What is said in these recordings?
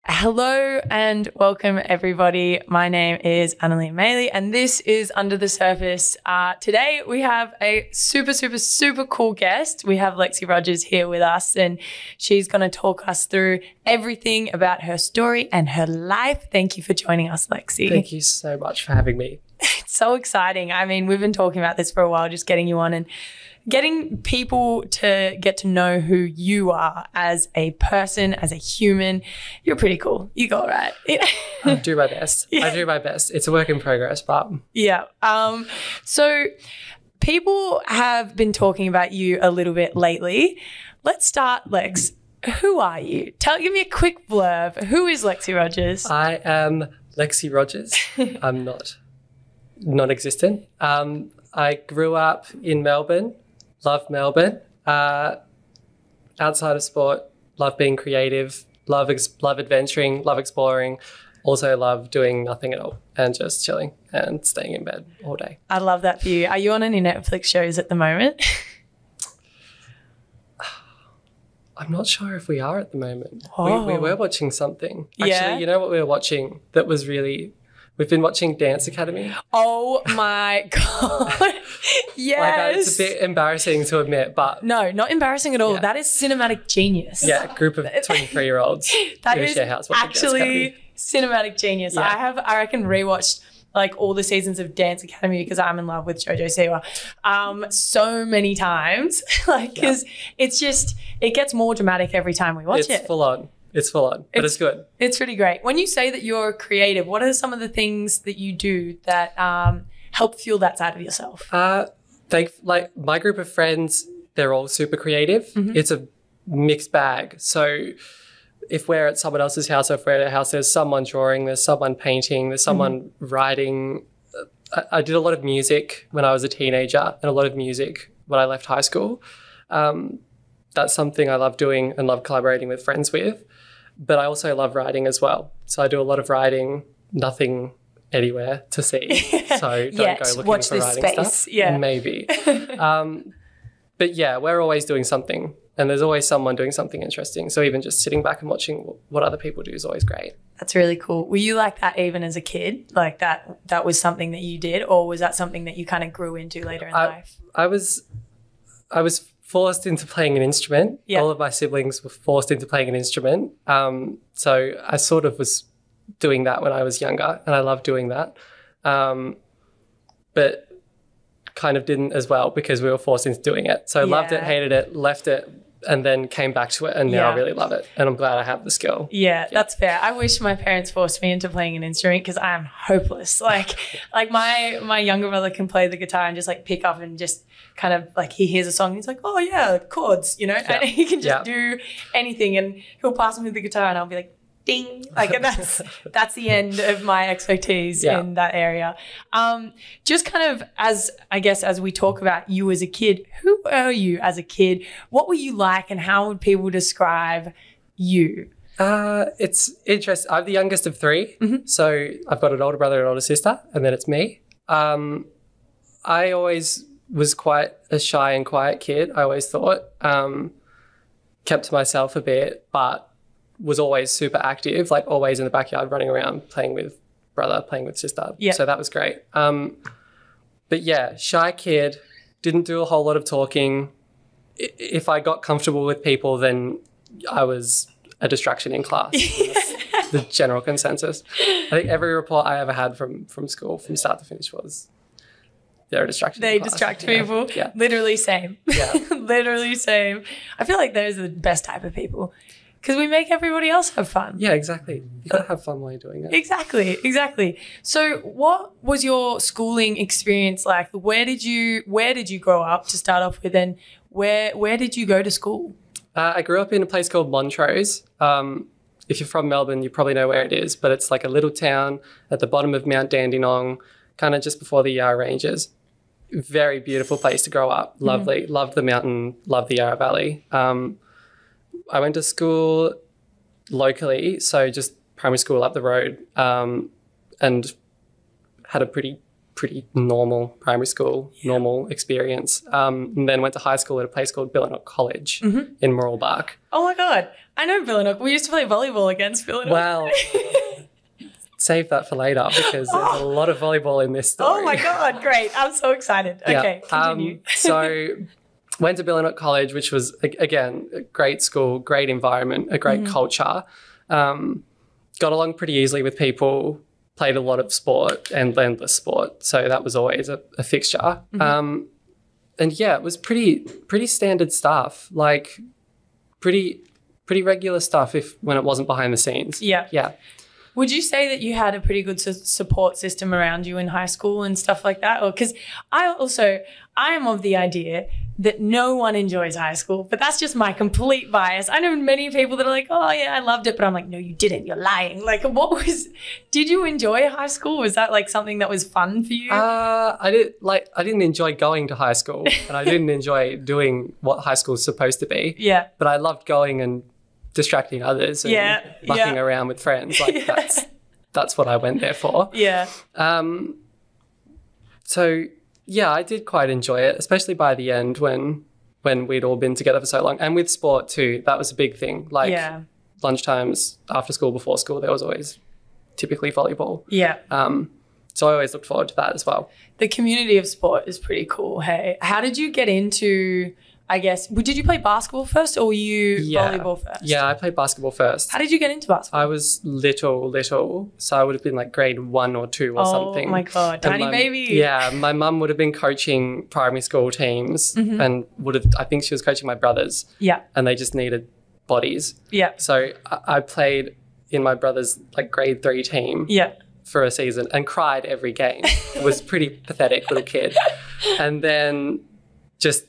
Hello and welcome everybody. My name is Annalie and this is Under the Surface. Today we have a super cool guest. We have Lexi Rogers here with us and she's going to talk us through everything about her story and her life. Thank you for joining us, Lexi. Thank you so much for having me. It's so exciting. I mean, we've been talking about this for a while, just getting you on and getting people to get to know who you are as a person, as a human. You're pretty cool. You go right. I do my best. Yeah. I do my best. It's a work in progress, but yeah. So people have been talking about you a little bit lately. Let's start, Lex. Who are you? Give me a quick blurb. Who is Lexi Rogers? I am Lexi Rogers. I'm not non-existent. I grew up in Melbourne. Love Melbourne. Outside of sport, love being creative, love adventuring, love exploring. Also love doing nothing at all and just chilling and staying in bed all day. I love that for you. Are you on any Netflix shows at the moment? I'm not sure if we are at the moment. Oh. We were watching something. Actually, yeah. You know what we were watching that was really... We've been watching Dance Academy. Oh, my God. Yes. It's a bit embarrassing to admit, but... No, not embarrassing at all. Yeah. That is cinematic genius. Yeah, a group of 23-year-olds that who is share house watching actually cinematic genius. Yeah. I reckon, rewatched like all the seasons of Dance Academy because I'm in love with Jojo Siwa so many times. Because it's just, it gets more dramatic every time we watch it. It's full on. It's full on, but it's good. It's pretty great. When you say that you're creative, what are some of the things that you do that help fuel that side of yourself? My group of friends, they're all super creative. Mm-hmm. It's a mixed bag. So if we're at someone else's house or if we're at a house, there's someone drawing, there's someone painting, there's someone writing. I did a lot of music when I was a teenager and a lot of music when I left high school. That's something I love doing and love collaborating with friends with. But I also love writing as well. So I do a lot of writing, nothing anywhere to see. So don't go looking for writing stuff. Yeah. Maybe. But yeah, we're always doing something and there's always someone doing something interesting. So even just sitting back and watching what other people do is always great. That's really cool. Were you like that even as a kid? Like that was something that you did, or was that something that you kind of grew into later in life? I was forced into playing an instrument. Yep. All of my siblings were forced into playing an instrument. So I sort of was doing that when I was younger and I loved doing that. But kind of didn't as well because we were forced into doing it. So I loved it, hated it, left it, and then came back to it and now I really love it. And I'm glad I have the skill. Yeah, that's fair. I wish my parents forced me into playing an instrument because I am hopeless. Like my younger brother can play the guitar and just like pick up and just kind of like he hears a song and he's like, oh yeah, chords, you know, and he can just do anything and he'll pass me the guitar and I'll be like, ding, like, and that's the end of my expertise in that area. Just kind of as we talk about you as a kid, who are you as a kid? What were you like and how would people describe you? It's interesting. I'm the youngest of three. Mm-hmm. So I've got an older brother and an older sister and then it's me. I always was quite a shy and quiet kid, I always thought. Kept to myself a bit, but was always super active, like always in the backyard running around, playing with brother, playing with sister. Yeah. So that was great. But yeah, shy kid, didn't do a whole lot of talking. If I got comfortable with people, then I was a distraction in class. That's the general consensus. I think every report I ever had from school from start to finish was they're a distraction. They distract people. Yeah. Literally same. Yeah. Literally same. I feel like those are the best type of people. Because we make everybody else have fun. Yeah, exactly. You got to have fun while you're doing it. Exactly. So what was your schooling experience like? Where did you grow up to start off with, and where did you go to school? I grew up in a place called Montrose. If you're from Melbourne, you probably know where it is, but it's like a little town at the bottom of Mount Dandenong, kind of just before the Yarra Ranges. Very beautiful place to grow up. Lovely. Mm-hmm. Loved the mountain, loved the Yarra Valley. I went to school locally, so just primary school up the road, and had a pretty pretty normal primary school, normal experience. And then went to high school at a place called Billanook College in Mooroolbark. Oh my God. I know Billanook. We used to play volleyball against Billanook. Well, save that for later because there's a lot of volleyball in this story. Oh my God. Great. I'm so excited. Okay, continue. So went to Billanook College, which was, again, a great school, great environment, a great culture. Got along pretty easily with people, played a lot of sport and endless sport. So that was always a fixture. And yeah, it was pretty standard stuff, like pretty regular stuff when it wasn't behind the scenes. Yeah. Yeah. Would you say that you had a pretty good support system around you in high school and stuff like that? Or because I am of the idea that no one enjoys high school, but that's just my complete bias. I know many people that are like, oh yeah, I loved it, but I'm like, no, you didn't. You're lying. Like, did you enjoy high school? Was that like something that was fun for you? I didn't enjoy going to high school and I didn't enjoy doing what high school is supposed to be. Yeah. But I loved going and distracting others and mucking around with friends. Like that's what I went there for. Yeah. So yeah, I did quite enjoy it, especially by the end when we'd all been together for so long. And with sport too, that was a big thing. Like lunchtimes, after school, before school, there was always typically volleyball. Yeah. So I always looked forward to that as well. The community of sport is pretty cool, hey? How did you get into, I guess, did you play basketball first or were you volleyball first? Yeah, I played basketball first. How did you get into basketball? I was little. So I would have been like grade 1 or 2 or something. Oh my God, tiny baby. Yeah, my mum would have been coaching primary school teams and I think she was coaching my brothers. Yeah. And they just needed bodies. Yeah. So I played in my brother's like grade 3 team. Yeah. For a season and cried every game. It was pretty pathetic little kid. And then just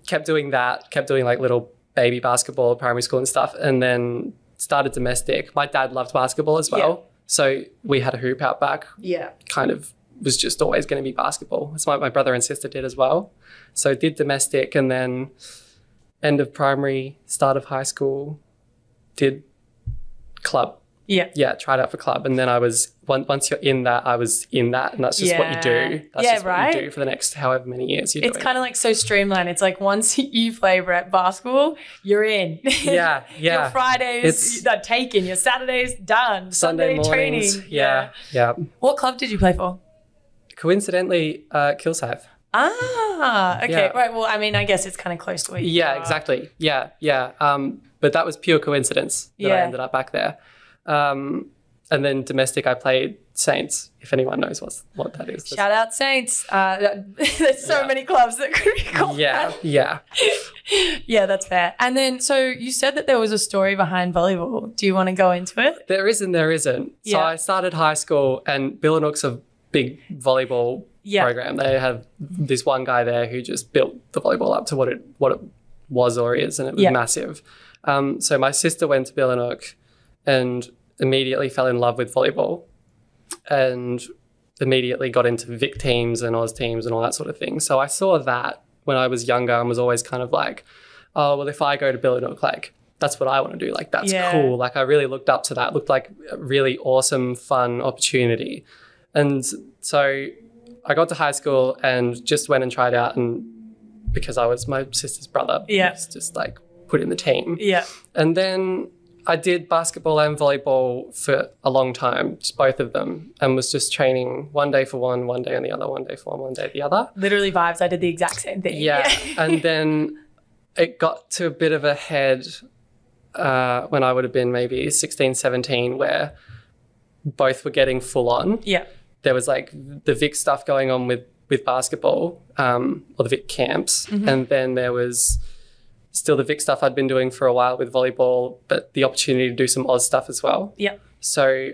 kept doing like little baby basketball at primary school and stuff, and then started domestic. My dad loved basketball as well. Yeah. So we had a hoop out back. Yeah. Kind of was just always going to be basketball. That's what my brother and sister did as well. So did domestic and then end of primary, start of high school, did club. Yeah. Yeah, tried out for club. And then I was, once you're in that, I was in that. And that's just what you do. That's just what you do for the next however many years you do. It's kind of like so streamlined. It's like once you play basketball, you're in. Yeah, yeah. Your Fridays are taken. Your Saturdays done. Sunday mornings, training. Yeah, yeah. What club did you play for? Coincidentally, Kilsyth. Ah, okay. Yeah. Right. Well, I mean, I guess it's kind of close to where you are. Exactly. Yeah, yeah. But that was pure coincidence that I ended up back there. And then domestic, I played Saints, if anyone knows what that is. Shout out Saints. There's so many clubs that could be called that. Yeah. Yeah, that's fair. And then, so you said that there was a story behind volleyball. Do you want to go into it? There is and there isn't. Yeah. So I started high school and Billanook's a big volleyball program. They have this one guy there who just built the volleyball up to what it was or is, and it was massive. So my sister went to Billanook and immediately fell in love with volleyball and immediately got into Vic teams and Oz teams and all that sort of thing. So I saw that when I was younger and was always kind of like, oh, well, if I go to Billanook, like, that's what I want to do. Like, that's cool. Like, I really looked up to that. It looked like a really awesome, fun opportunity. And so I got to high school and just went and tried out, and because I was my sister's brother, was just like put in the team. Yeah. And then I did basketball and volleyball for a long time, just both of them, and was just training one day for one day on the other, one day for one day the other. Literally vibes. I did the exact same thing. Yeah. And then it got to a bit of a head when I would have been maybe 16, 17, where both were getting full on. Yeah. There was like the Vic stuff going on with basketball, or the Vic camps, and then there was still the Vic stuff I'd been doing for a while with volleyball, but the opportunity to do some Oz stuff as well. Yeah. So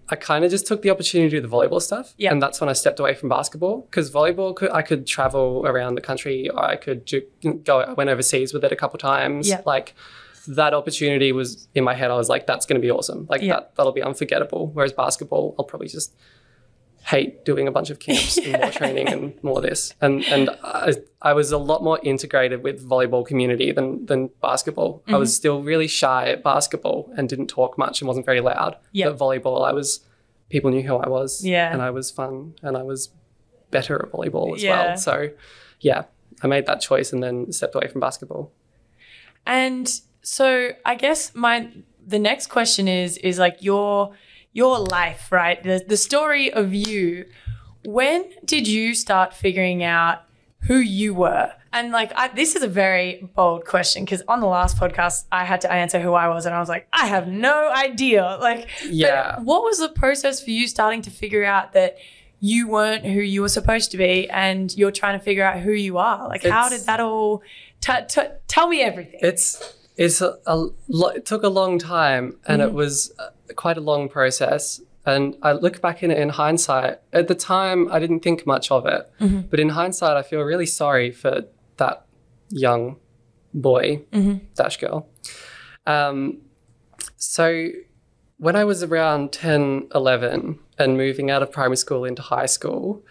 I kind of just took the opportunity to do the volleyball stuff. Yeah. And that's when I stepped away from basketball, because volleyball, I could travel around the country, or I could I went overseas with it a couple times. Yeah. Like, that opportunity was in my head. I was like, that's going to be awesome. Like, that'll be unforgettable. Whereas basketball, I'll probably just hate doing a bunch of camps and more training and more this. And I was a lot more integrated with volleyball community than basketball. I was still really shy at basketball and didn't talk much and wasn't very loud. But volleyball, I was people knew who I was. Yeah. And I was fun and I was better at volleyball as Yeah. well. So, yeah, I made that choice and then stepped away from basketball. And so I guess the next question is like your life, right? The story of you. When did you start figuring out who you were? And like, this is a very bold question because on the last podcast, I had to answer who I was and I was like, I have no idea. Like, yeah. What was the process for you starting to figure out that you weren't who you were supposed to be and you're trying to figure out who you are? Like, how did that all, tell me everything. It took a long time and it was quite a long process. And I look back in hindsight. At the time, I didn't think much of it. But in hindsight, I feel really sorry for that young boy / girl. So when I was around 10, 11 and moving out of primary school into high school,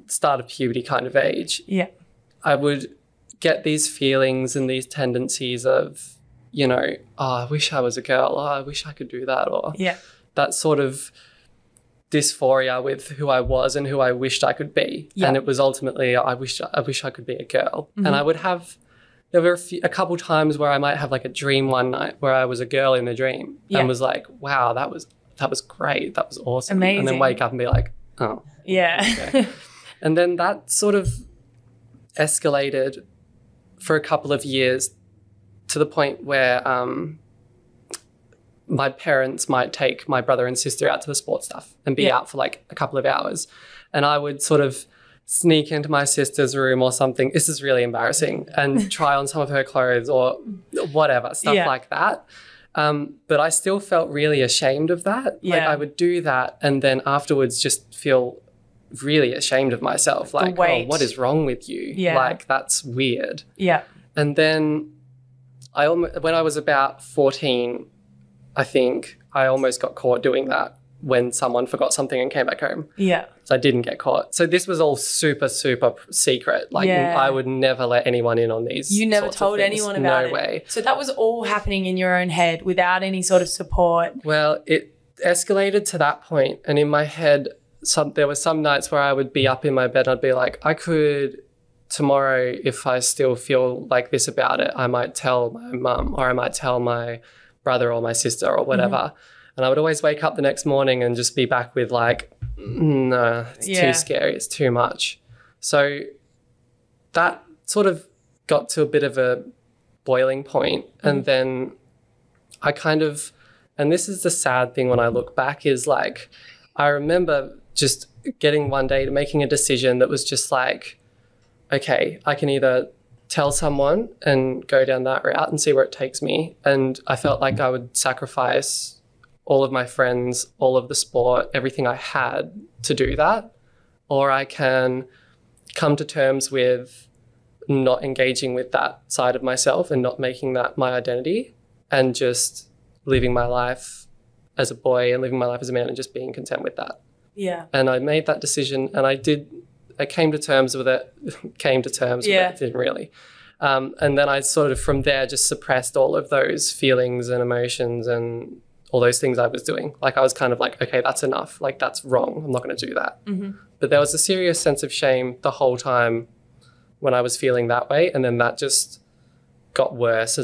start of puberty kind of age, I would get these feelings and these tendencies of, you know, I wish I was a girl. I wish I could do that. Or that sort of dysphoria with who I was and who I wished I could be. And it was ultimately, I wish I could be a girl. And I would have, there were a couple times where I might have like a dream one night where I was a girl in a dream and was like, wow, that was great. That was awesome. Amazing. And then wake up and be like, oh. Yeah. Okay. And then that sort of escalated for a couple of years to the point where my parents might take my brother and sister out to the sports stuff and be out for like a couple of hours. And I would sort of sneak into my sister's room or something. This is really embarrassing. And try on some of her clothes or whatever, stuff like that. But I still felt really ashamed of that. Like I would do that and then afterwards just feel really ashamed of myself. Like, oh, what is wrong with you? Like, that's weird. Yeah. And then when I was about 14, I think I almost got caught doing that when someone forgot something and came back home. Yeah. So I didn't get caught. So this was all super, super secret. Like I would never let anyone in on these. You never told anyone about it? No way. So that was all happening in your own head without any sort of support? Well, it escalated to that point. And in my head, there were some nights where I would be up in my bed and I'd be like, I could tomorrow, if I still feel like this about it, I might tell my mum or I might tell my brother or my sister or whatever. And I would always wake up the next morning and just be back with like, no, it's too scary. It's too much. So that sort of got to a bit of a boiling point. And then I kind of, and this is the sad thing when I look back is like, I remember just getting one day to making a decision that was just like, okay, I can either tell someone and go down that route and see where it takes me. And I felt like I would sacrifice all of my friends, all of the sport, everything I had to do that. Or I can come to terms with not engaging with that side of myself and not making that my identity and just living my life as a boy and living my life as a man and just being content with that. Yeah. And I made that decision and I came to terms with it, didn't really. And then I sort of from there just suppressed all of those feelings and emotions and all those things I was doing. Like I was kind of like, okay, that's enough. Like that's wrong. I'm not going to do that. But there was a serious sense of shame the whole time when I was feeling that way. And then that just got worse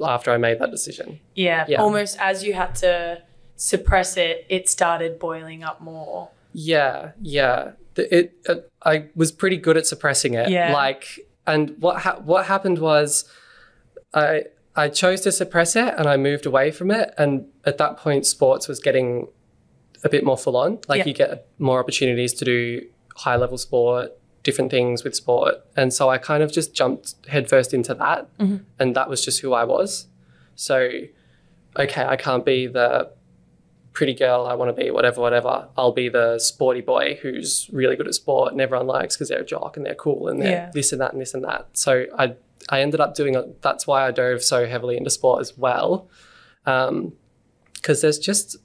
after I made that decision. Yeah. Almost as you had to suppress it, it started boiling up more. Yeah. I was pretty good at suppressing it. Yeah. Like, and what happened was I chose to suppress it and I moved away from it. And at that point, sports was getting a bit more full on. Like you get more opportunities to do high level sport, different things with sport. And so I kind of just jumped headfirst into that. And that was just who I was. So, okay, I can't be the pretty girl I want to be, whatever. I'll be the sporty boy who's really good at sport and everyone likes because they're a jock and they're cool and they're this and that and this and that. So I ended up doing it. That's why I dove so heavily into sport as well, because there's just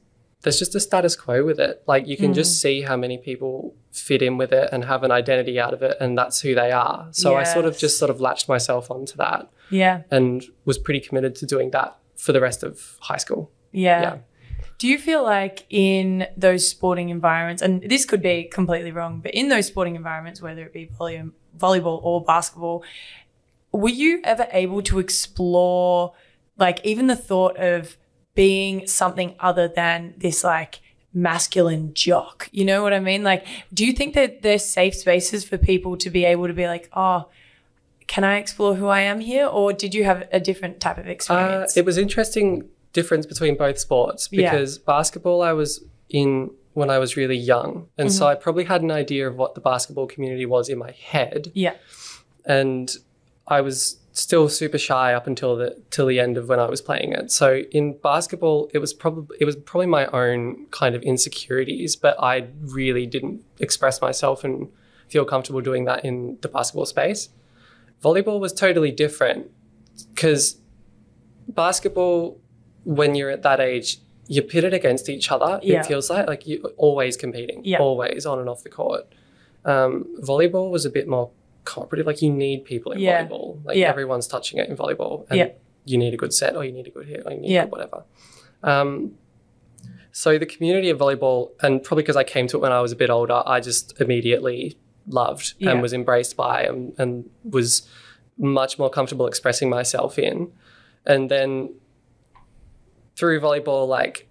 a status quo with it. Like you can just see how many people fit in with it and have an identity out of it and that's who they are. So I sort of latched myself onto that and was pretty committed to doing that for the rest of high school. Yeah. Do you feel like in those sporting environments, and this could be completely wrong, but in those sporting environments, whether it be volleyball or basketball, were you ever able to explore like even the thought of being something other than this like masculine jock? You know what I mean? Like, do you think that there's safe spaces for people to be able to be like, oh, can I explore who I am here? Or did you have a different type of experience? It was interesting difference between both sports because basketball I was in when I was really young. And so I probably had an idea of what the basketball community was in my head. Yeah. And I was still super shy up until the end of when I was playing it. So in basketball, it was probably my own kind of insecurities, but I really didn't express myself and feel comfortable doing that in the basketball space. Volleyball was totally different because basketball, when you're at that age, you're pitted against each other. Yeah. It feels like you're always competing, always on and off the court. Volleyball was a bit more cooperative. Like you need people in volleyball. Like everyone's touching it in volleyball. And you need a good set or you need a good hit or you need a good whatever. So the community of volleyball, and probably because I came to it when I was a bit older, I just immediately loved and was embraced by and was much more comfortable expressing myself in. And then through volleyball, like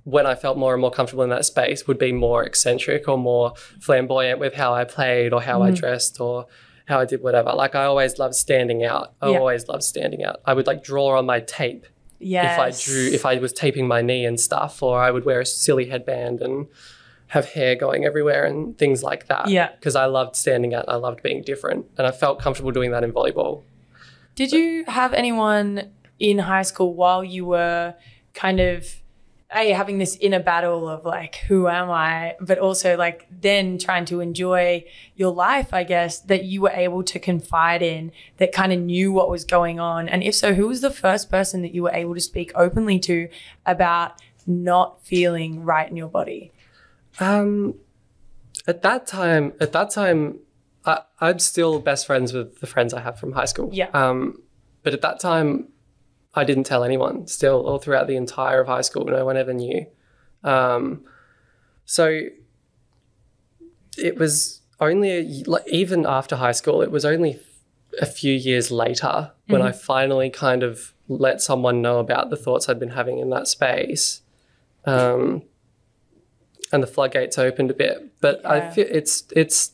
when I felt more and more comfortable in that space would be more eccentric or more flamboyant with how I played or how I dressed or how I did whatever. Like I always loved standing out. I would like draw on my tape. If I was taping my knee and stuff, or I would wear a silly headband and have hair going everywhere and things like that. Yeah. Because I loved standing out. I loved being different. And I felt comfortable doing that in volleyball. Did you have anyone in high school while you were kind of having this inner battle of like, who am I? But also like then trying to enjoy your life, I guess, that you were able to confide in, that kind of knew what was going on? And if so, who was the first person that you were able to speak openly to about not feeling right in your body? At that time, I'm still best friends with the friends I have from high school. Yeah. But at that time, I didn't tell anyone still all throughout the entire of high school. No one ever knew. So it was only, even after high school, it was only a few years later when I finally kind of let someone know about the thoughts I'd been having in that space. And the floodgates opened a bit. But I feel it's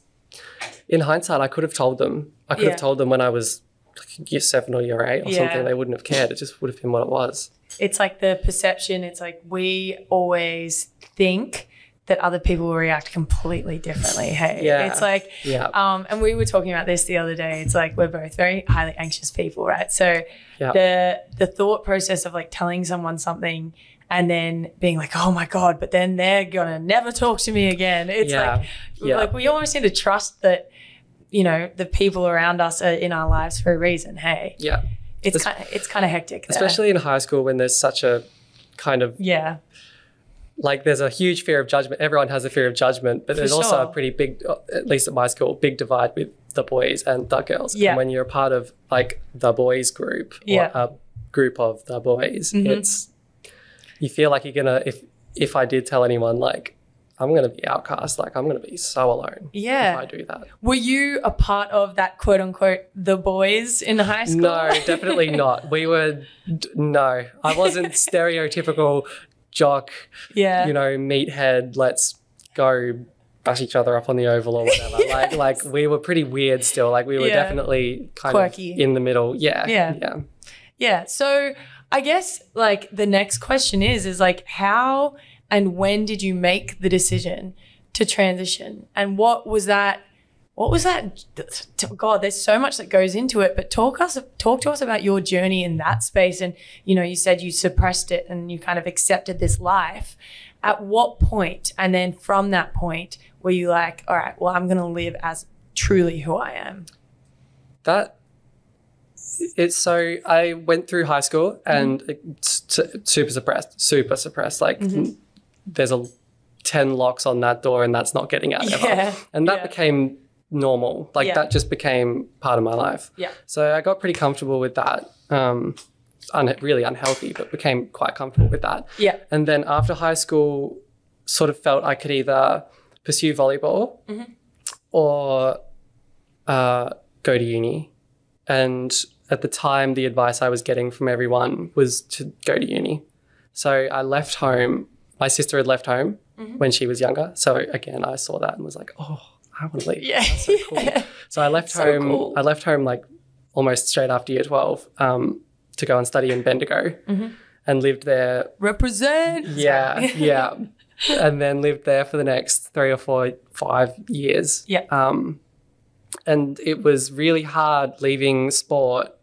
in hindsight, I could have told them. I could have told them when I was like year 7 or year 8 or something. They wouldn't have cared. It just would have been what it was. It's like the perception. It's like we always think that other people will react completely differently. Hey, it's like, and we were talking about this the other day. It's like we're both very highly anxious people, right? So the thought process of like telling someone something and then being like, oh my God, but then they're gonna never talk to me again. It's like we almost need to trust that, you know, the people around us are in our lives for a reason. Hey, it's kind of hectic there. Especially in high school when there's such a kind of like there's a huge fear of judgment. Everyone has a fear of judgment, but there's also a pretty big, at least at my school, big divide with the boys and the girls. And when you're a part of like the boys group or a group of the boys, you feel like you're gonna, if I did tell anyone, like I'm gonna be outcast, like I'm gonna be so alone if I do that. Were you a part of that quote unquote the boys in high school? No, definitely not. We were no. I wasn't stereotypical jock, you know, meathead, let's go bash each other up on the oval or whatever. Like we were pretty weird still. Like we were definitely kind quirky. Of in the middle. Yeah. So I guess like the next question is like how and when did you make the decision to transition? And what was that? God, there's so much that goes into it, but talk to us about your journey in that space. And, you know, you said you suppressed it and you kind of accepted this life. At what point? And then from that point, were you like, all right, well, I'm going to live as truly who I am? So I went through high school and super suppressed. Like there's 10 locks on that door and that's not getting out ever. And that became normal. Like that just became part of my life. So I got pretty comfortable with that. really unhealthy, but became quite comfortable with that. Yeah. And then after high school, sort of felt I could either pursue volleyball or go to uni. And at the time, the advice I was getting from everyone was to go to uni. So I left home. My sister had left home when she was younger. So again, I saw that and was like, oh, I want to leave. Yeah. That's so cool. So I left home. Cool. I left home like almost straight after year 12 to go and study in Bendigo and lived there. Represent. Yeah. Yeah. And then lived there for the next 3 or 4, 5 years. Yeah. And it was really hard leaving sport.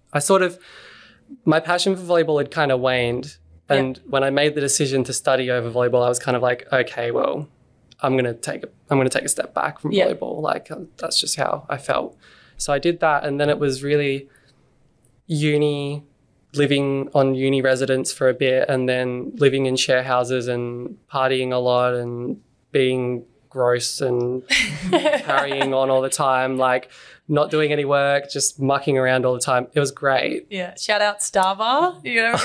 My passion for volleyball had kind of waned. And when I made the decision to study over volleyball, I was kind of like, okay, well, I'm going to take a step back from volleyball. Like that's just how I felt. So I did that. And then it was really uni, living on uni residence for a bit, and then living in share houses and partying a lot and being gross and carrying on all the time, like not doing any work, just mucking around all the time. It was great. Yeah. Shout out Starbar. You know,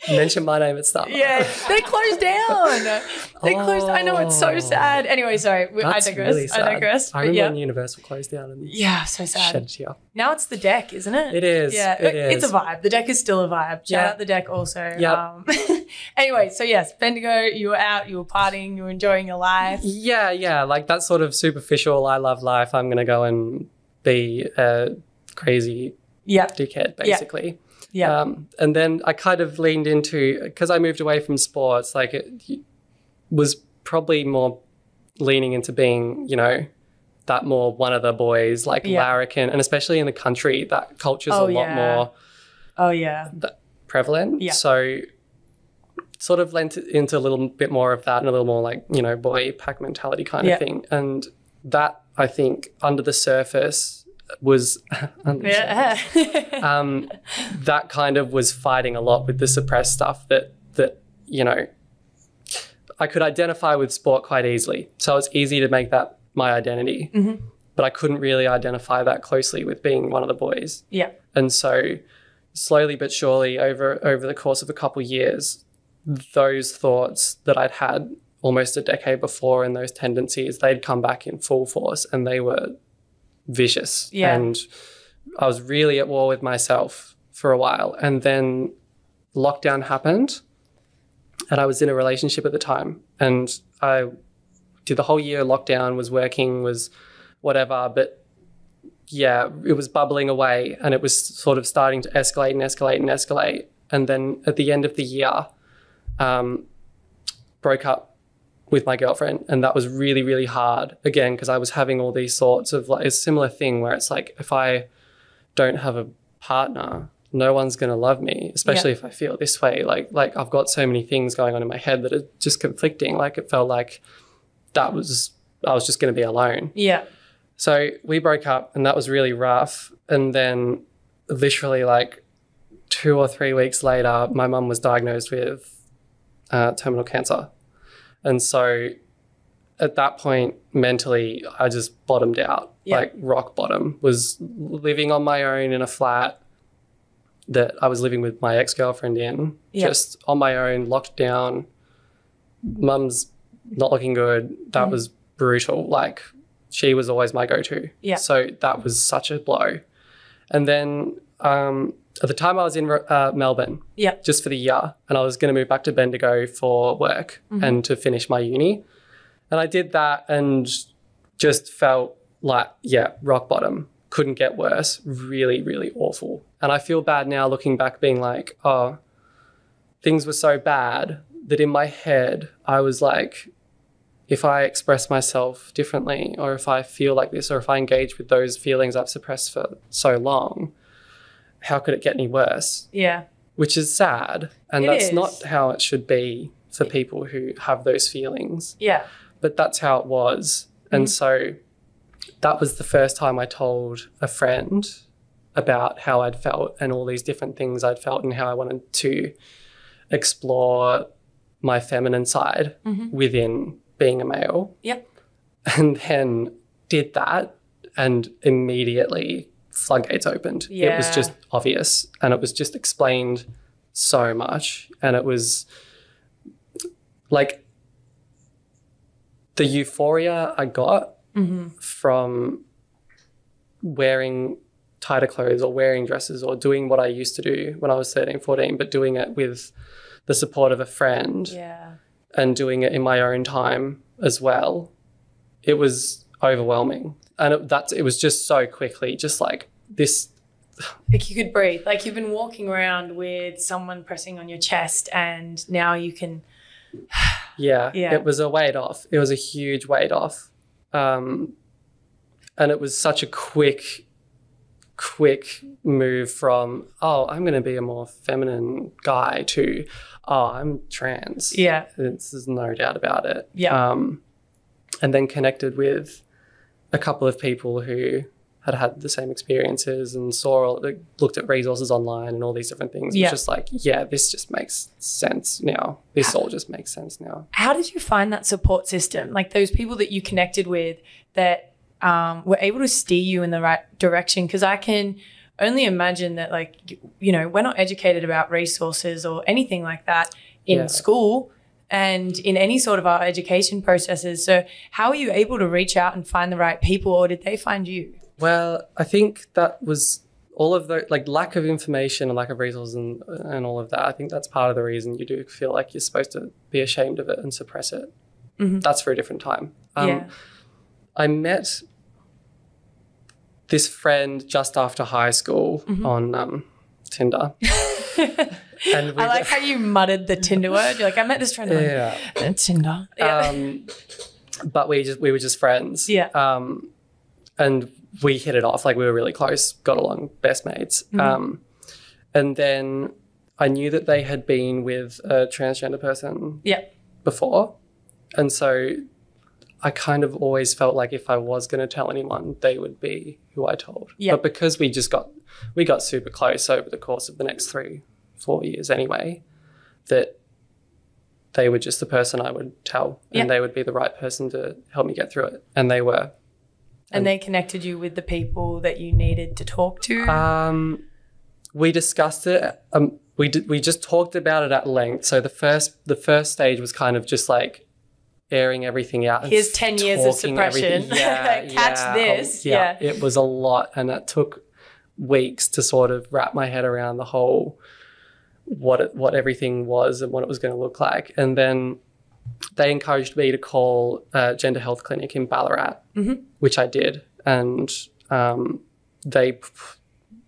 mention my name at Starbar. Yeah, they closed down. They closed. I know, it's so sad. Anyway, sorry, I digress. Really sad. I digress. I remember when Universal closed down and so sad. Shed here. Now it's the deck, isn't it? It is. Yeah, it's a vibe. The deck is still a vibe. Shout out the deck also. Yep. Anyway, so yes, Bendigo, you were out, you were partying, you were enjoying your life. Yeah, like that sort of superficial, I love life, I'm going to go and be a crazy dickhead, basically. Yeah. And then I kind of leaned into, because I moved away from sports, like it was probably more leaning into being, you know, that more one of the boys, like larrikin, and especially in the country, that culture's a lot more prevalent. Yeah. So sort of lent into a little bit more of that and a little more like, you know, boy pack mentality kind of thing. And that, I think, under the surface was that kind of was fighting a lot with the suppressed stuff that you know, I could identify with sport quite easily. So it's easy to make that my identity. But I couldn't really identify that closely with being one of the boys. Yeah. And so slowly but surely over the course of a couple of years, those thoughts that I'd had almost a decade before and those tendencies, they'd come back in full force and they were vicious. Yeah. And I was really at war with myself for a while. And then lockdown happened and I was in a relationship at the time and I did the whole year lockdown, was working, was whatever, but yeah, it was bubbling away and it was sort of starting to escalate and escalate and escalate. And then at the end of the year, broke up with my girlfriend, and that was really, really hard again because I was having all these thoughts of like a similar thing where it's like if I don't have a partner, no one's going to love me, especially if I feel this way. Like I've got so many things going on in my head that are just conflicting. Like it felt like I was just going to be alone. Yeah. So we broke up and that was really rough. And then literally like 2 or 3 weeks later, my mum was diagnosed with terminal cancer. And so at that point, mentally, I just bottomed out, like rock bottom. Was living on my own in a flat that I was living with my ex-girlfriend in, just on my own, locked down. Mum's not looking good. That was brutal. Like she was always my go-to. Yeah. So that was such a blow. And then at the time I was in Melbourne just for the year, and I was going to move back to Bendigo for work and to finish my uni. And I did that and just felt like, rock bottom. Couldn't get worse. Really, really awful. And I feel bad now looking back being like, oh, things were so bad that in my head I was like, if I express myself differently or if I feel like this or if I engage with those feelings I've suppressed for so long, how could it get any worse? Yeah. Which is sad. And that's not how it should be for people who have those feelings. Yeah. But that's how it was. And so that was the first time I told a friend about how I'd felt and all these different things I'd felt and how I wanted to explore my feminine side within being a male. Yep. And then did that and immediately floodgates opened. Yeah. It was just obvious, and it was just explained so much, and it was like the euphoria I got from wearing tighter clothes or wearing dresses or doing what I used to do when I was 13, 14, but doing it with the support of a friend and doing it in my own time as well. It was overwhelming. And it was just so quickly, just like this. Like you could breathe. Like you've been walking around with someone pressing on your chest and now you can. Yeah, it was a weight off. It was a huge weight off. And it was such a quick move from, oh, I'm going to be a more feminine guy to, oh, I'm trans. Yeah. There's no doubt about it. Yeah. And then connected with a couple of people who had the same experiences and looked at resources online and all these different things. Yeah. It's just like, yeah, this just makes sense now. This all just makes sense now. How did you find that support system? Like those people that you connected with that were able to steer you in the right direction? Because I can only imagine that, like, you know, we're not educated about resources or anything like that in school and in any sort of our education processes. So how are you able to reach out and find the right people, or did they find you? Well, I think that was all of the lack of information and lack of resources and all of that. I think that's part of the reason you do feel like you're supposed to be ashamed of it and suppress it. That's for a different time. I met this friend just after high school on Tinder. And I like how you muttered the Tinder word. You're like, I met this friend on Tinder. Yeah. But we were just friends. Yeah. And we hit it off. Like we were really close, got along, best mates. And then I knew that they had been with a transgender person before. And so I kind of always felt like if I was going to tell anyone, they would be who I told. Yeah. But because we got super close over the course of the next 3-4 years anyway, that they were just the person I would tell and they would be the right person to help me get through it. And they were. And they connected you with the people that you needed to talk to? We discussed it. We just talked about it at length. So the first stage was kind of just like airing everything out. Here's 10 years of suppression. Catch this. Yeah. It was a lot, and it took weeks to sort of wrap my head around the whole what everything was and what it was going to look like. And then they encouraged me to call a gender health clinic in Ballarat, which I did. And they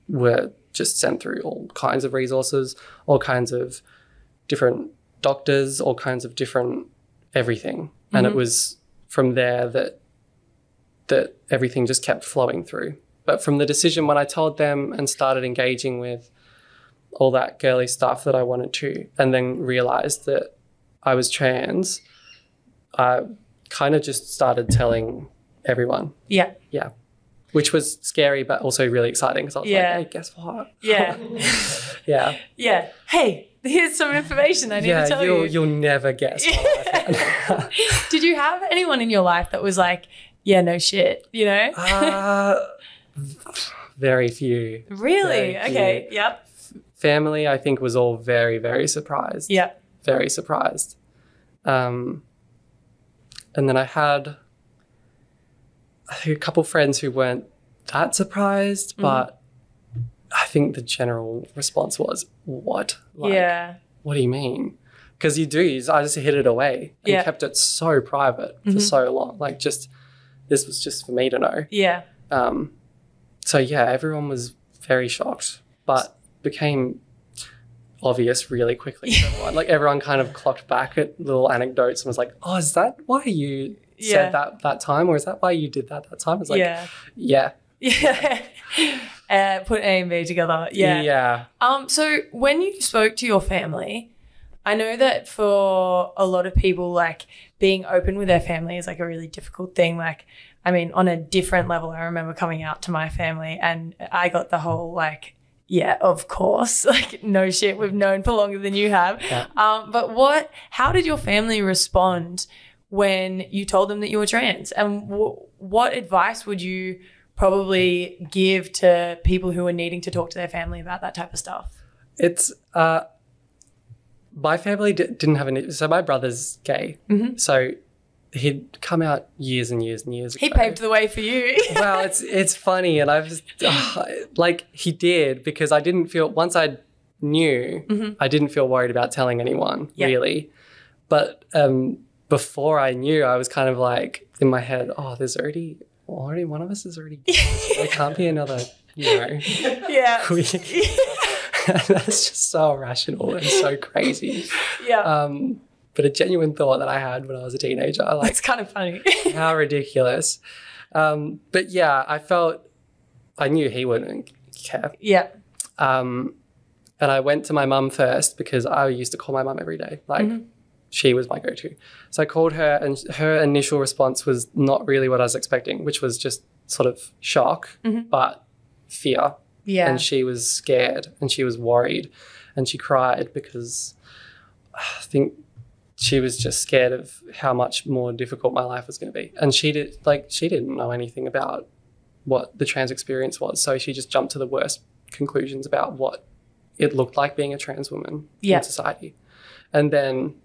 were just sent through all kinds of resources, all kinds of different doctors, all kinds of different everything. And it was from there that everything just kept flowing through. But from the decision when I told them and started engaging with all that girly stuff that I wanted to, and then realised that I was trans, I kind of just started telling everyone. Yeah. Yeah. Which was scary but also really exciting because I was like, hey, guess what? Yeah. Yeah. Yeah. Hey, here's some information I need to tell you. You'll never guess what Did you have anyone in your life that was like, yeah, no shit, you know? Very few. Really? Very few. Okay. Yep. Family, I think, was all very, very surprised. Yeah. Very surprised. And then I had a couple friends who weren't that surprised, but I think the general response was, what? Like, what do you mean? Because I just hid it away and kept it so private for so long. Like this was just for me to know. Yeah. So yeah, everyone was very shocked, but became obvious really quickly to everyone. Like everyone kind of clocked back at little anecdotes and was like, oh, is that why you said that time? Or is that why you did that time? It's like, yeah. Put A and B together. Yeah. Yeah. So when you spoke to your family, I know that for a lot of people, like being open with their family is like a really difficult thing. Like, I mean, on a different level, I remember coming out to my family and I got the whole like, yeah, of course, like no shit, we've known for longer than you have. Yeah. But how did your family respond when you told them that you were trans? And what advice would you probably give to people who are needing to talk to their family about that type of stuff? It's my family didn't have any. So my brother's gay, so he'd come out years and years and years ago. He paved the way for you. Well, it's funny, and I've just like he did, because I didn't feel, once I knew, I didn't feel worried about telling anyone really, but before I knew, I was kind of like in my head, oh, there's already one of us is already gay. There can't be another, Yeah. That's just so irrational and so crazy. Yeah. But a genuine thought that I had when I was a teenager. Like, it's kind of funny. How ridiculous. But yeah, I knew he wouldn't care. Yeah. And I went to my mum first, because I used to call my mum every day. Like, she was my go-to. So I called her, and her initial response was not really what I was expecting, which was just sort of shock, but fear. Yeah. And she was scared, and she was worried, and she cried, because I think she was just scared of how much more difficult my life was going to be. And she didn't know anything about what the trans experience was. So she just jumped to the worst conclusions about what it looked like being a trans woman in society. And then,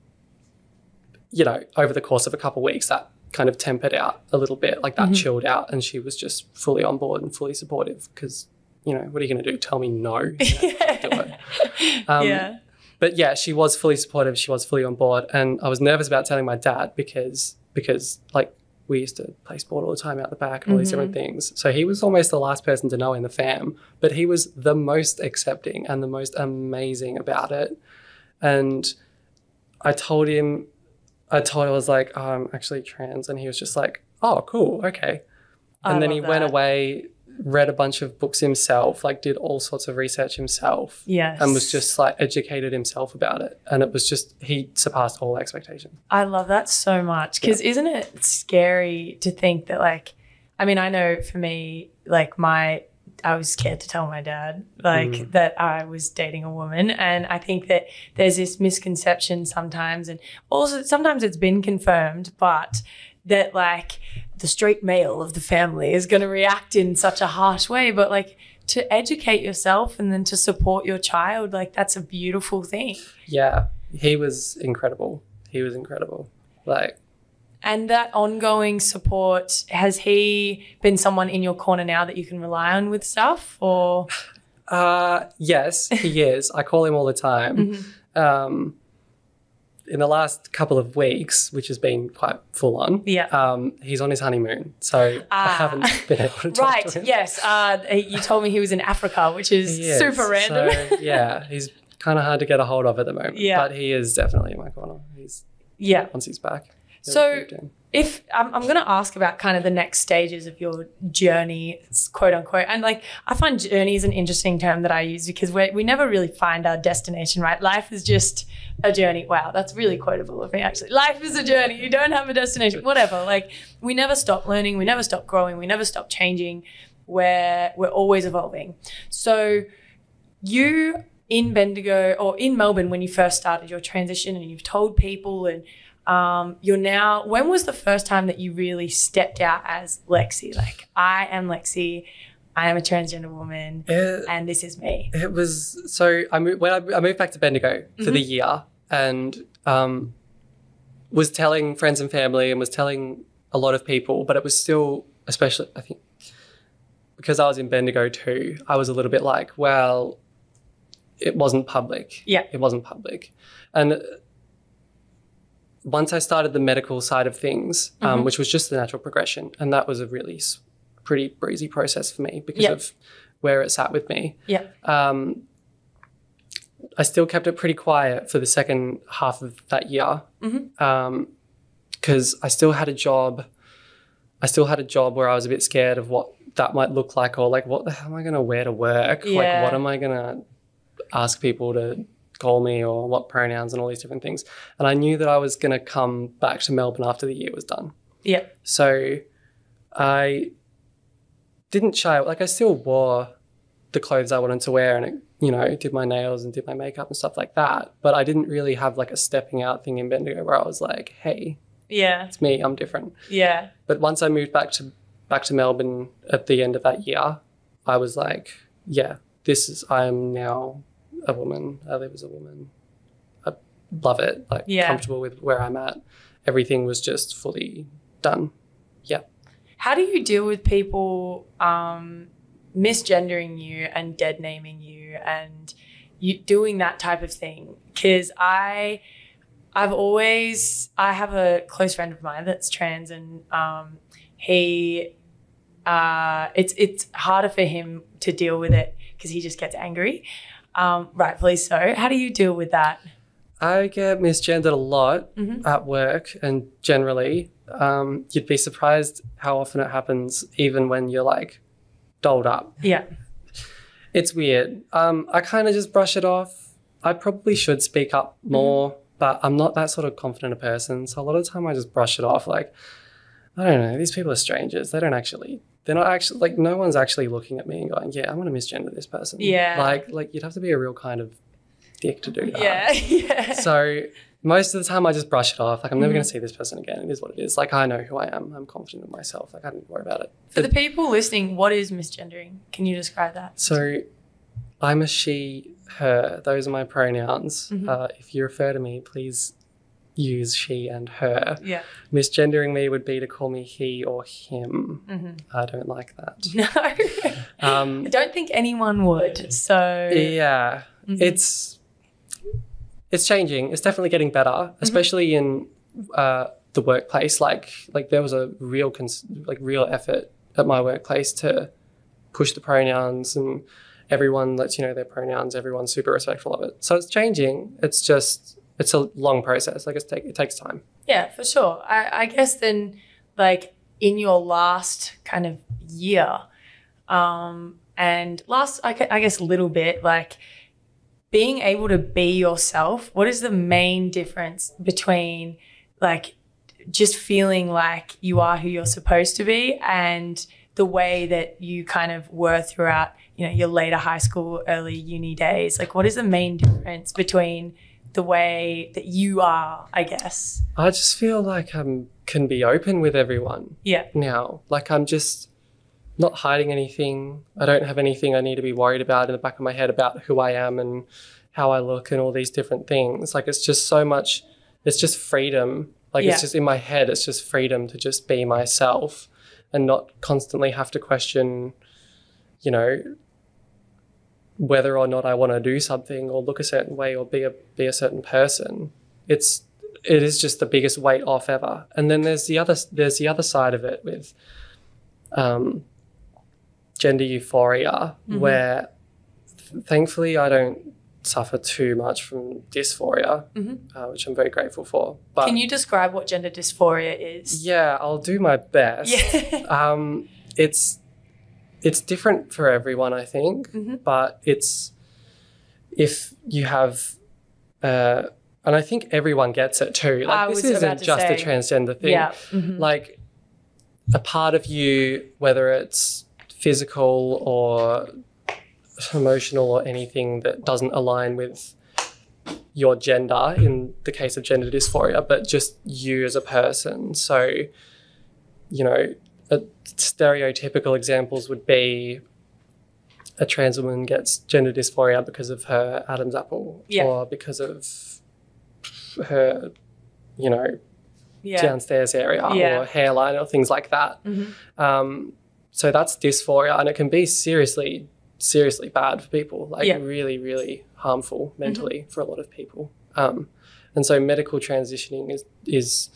over the course of a couple of weeks, that kind of tempered out a little bit, like that chilled out, and she was just fully on board and fully supportive, because, what are you going to do? Tell me no? Do it. But yeah, she was fully supportive. She was fully on board. And I was nervous about telling my dad because like, we used to play sport all the time out the back and all these different things. So he was almost the last person to know in the fam, but he was the most accepting and the most amazing about it. And I told him, I was like, oh, I'm actually trans. And he was just like, oh, cool, okay. And then he went away, read a bunch of books himself, like did all sorts of research himself. Yes. And was just like educated himself about it. And it was just, he surpassed all expectations. I love that so much, because isn't it scary to think that, like, I mean, I know for me, like I was scared to tell my dad, like, that I was dating a woman. And I think that there's this misconception sometimes, and also sometimes it's been confirmed, but that, like, the straight male of the family is going to react in such a harsh way. But, like, to educate yourself and then to support your child, like, that's a beautiful thing. Yeah, he was incredible. Like, and that ongoing support, has he been someone in your corner now that you can rely on with stuff, or? Yes, he is. I call him all the time. In the last couple of weeks, which has been quite full on, he's on his honeymoon, so I haven't been able to talk to him. Yes. You told me he was in Africa, which is super random. So, yeah, he's kind of hard to get a hold of at the moment, but he is definitely in my corner. Once he's back. So if I'm going to ask about kind of the next stages of your journey, quote unquote, and like, I find journey is an interesting term that I use, because we never really find our destination, right? Life is just a journey. Wow, that's really quotable of me, actually. Life is a journey. You don't have a destination, whatever. Like, we never stop learning. We never stop growing. We never stop changing. We're always evolving. So you in Bendigo, or in Melbourne, when you first started your transition, and you've told people, and you're now, when was the first time that you really stepped out as Lexi? Like, I am Lexi, I am a transgender woman, and this is me. It was, so I moved back to Bendigo for the year, and was telling friends and family, and was telling a lot of people, but it was still, especially, I think, because I was in Bendigo too, I was a little bit like, well, it wasn't public. Yeah. It wasn't public. And once I started the medical side of things, which was just the natural progression, and that was a really pretty breezy process for me because of where it sat with me. Yeah. I still kept it pretty quiet for the second half of that year, because I still had a job. Where I was a bit scared of what that might look like, or like, what the hell am I going to wear to work? Yeah. Like, what am I going to ask people to call me, or what pronouns, and all these different things. And I knew that I was going to come back to Melbourne after the year was done. Yeah. So I didn't shy. Like, I still wore the clothes I wanted to wear, and it, did my nails and did my makeup and stuff like that. But I didn't really have like a stepping out thing in Bendigo where I was like, hey, yeah, it's me, I'm different. Yeah. But once I moved back to back to Melbourne at the end of that year, I was like, yeah, I'm now a woman. I live as a woman. I love it. Like, comfortable with where I'm at. Everything was just fully done. Yeah. How do you deal with people misgendering you and dead naming you and you doing that type of thing? Because I have a close friend of mine that's trans, and it's harder for him to deal with it because he just gets angry, rightfully so. How do you deal with that? I get misgendered a lot at work, and generally you'd be surprised how often it happens even when you're like dolled up. Yeah. It's weird. I kind of just brush it off. I probably should speak up more, but I'm not that sort of confident a person. So a lot of the time I just brush it off. Like, I don't know, these people are strangers. They're not actually, like, no one's actually looking at me and going, yeah, I'm going to misgender this person. Yeah. Like you'd have to be a real kind of dick to do that. Yeah. So most of the time I just brush it off. Like, I'm never going to see this person again. It is what it is. Like, I know who I am. I'm confident in myself. Like, I don't need to worry about it. For the people listening, what is misgendering? Can you describe that? So I'm a she, her. Those are my pronouns. If you refer to me, please use she and her. Yeah. Misgendering me would be to call me he or him. I don't like that. No. I don't think anyone would. So yeah, it's changing. It's definitely getting better, especially in the workplace. Like there was a real effort at my workplace to push the pronouns, and everyone lets you know their pronouns. Everyone's super respectful of it. So it's changing. It's a long process. Like, it takes time. Yeah, for sure. I guess then, like, in your last kind of year, and last, I guess, little bit, like, being able to be yourself, what is the main difference between, like, just feeling like you are who you're supposed to be and the way that you kind of were throughout, you know, your later high school, early uni days? Like, what is the main difference between the way that you are, I guess? I just feel like I can be open with everyone now. Like, I'm just not hiding anything. I don't have anything I need to be worried about in the back of my head about who I am and how I look and all these different things. Like, it's just so much, it's just freedom. Like, it's just in my head, it's just freedom to just be myself and not constantly have to question, you know, whether or not I want to do something or look a certain way or be a certain person. It is just the biggest weight off ever. And then there's the other side of it with gender euphoria, where thankfully I don't suffer too much from dysphoria, which I'm very grateful for. But can you describe what gender dysphoria is? Yeah, I'll do my best. Yeah. It's different for everyone, I think, but it's, if you have, and I think everyone gets it too. Like, this isn't just a transgender thing. Yeah. Like, a part of you, whether it's physical or emotional or anything that doesn't align with your gender, in the case of gender dysphoria, but just you as a person. So, you know, stereotypical examples would be a trans woman gets gender dysphoria because of her Adam's apple, or because of her, you know, downstairs area or hairline or things like that. So that's dysphoria, and it can be seriously bad for people, like really, really harmful mentally for a lot of people. And so medical transitioning is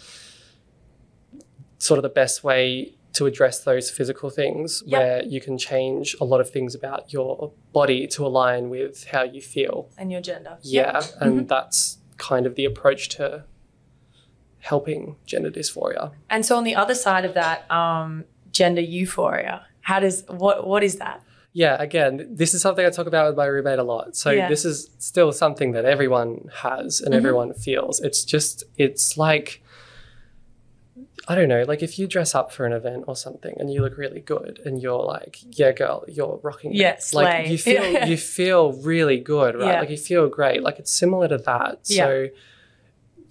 sort of the best way to address those physical things, where you can change a lot of things about your body to align with how you feel. And your gender. Yeah, and that's kind of the approach to helping gender dysphoria. And so on the other side of that, gender euphoria, what is that? Yeah, again, this is something I talk about with my roommate a lot. So this is still something that everyone has and everyone feels. It's like, I don't know, like if you dress up for an event or something and you look really good and you're like, yeah, girl, you're rocking it. Yeah, slay. Like you feel really good, right? Yeah. Like you feel great. Like it's similar to that. So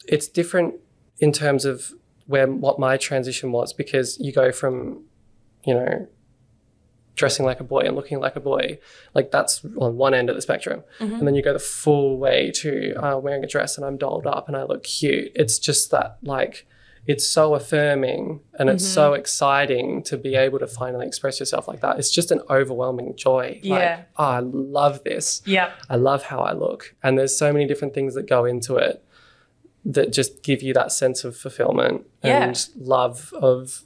it's different in terms of what my transition was, because you go from you know, dressing like a boy and looking like a boy, like that's on one end of the spectrum. And then you go the full way to wearing a dress and I'm dolled up and I look cute. It's just that, like, it's so affirming and it's so exciting to be able to finally express yourself like that. It's just an overwhelming joy. Yeah. Like, oh, I love this. Yeah. I love how I look. And there's so many different things that go into it that just give you that sense of fulfillment and love of,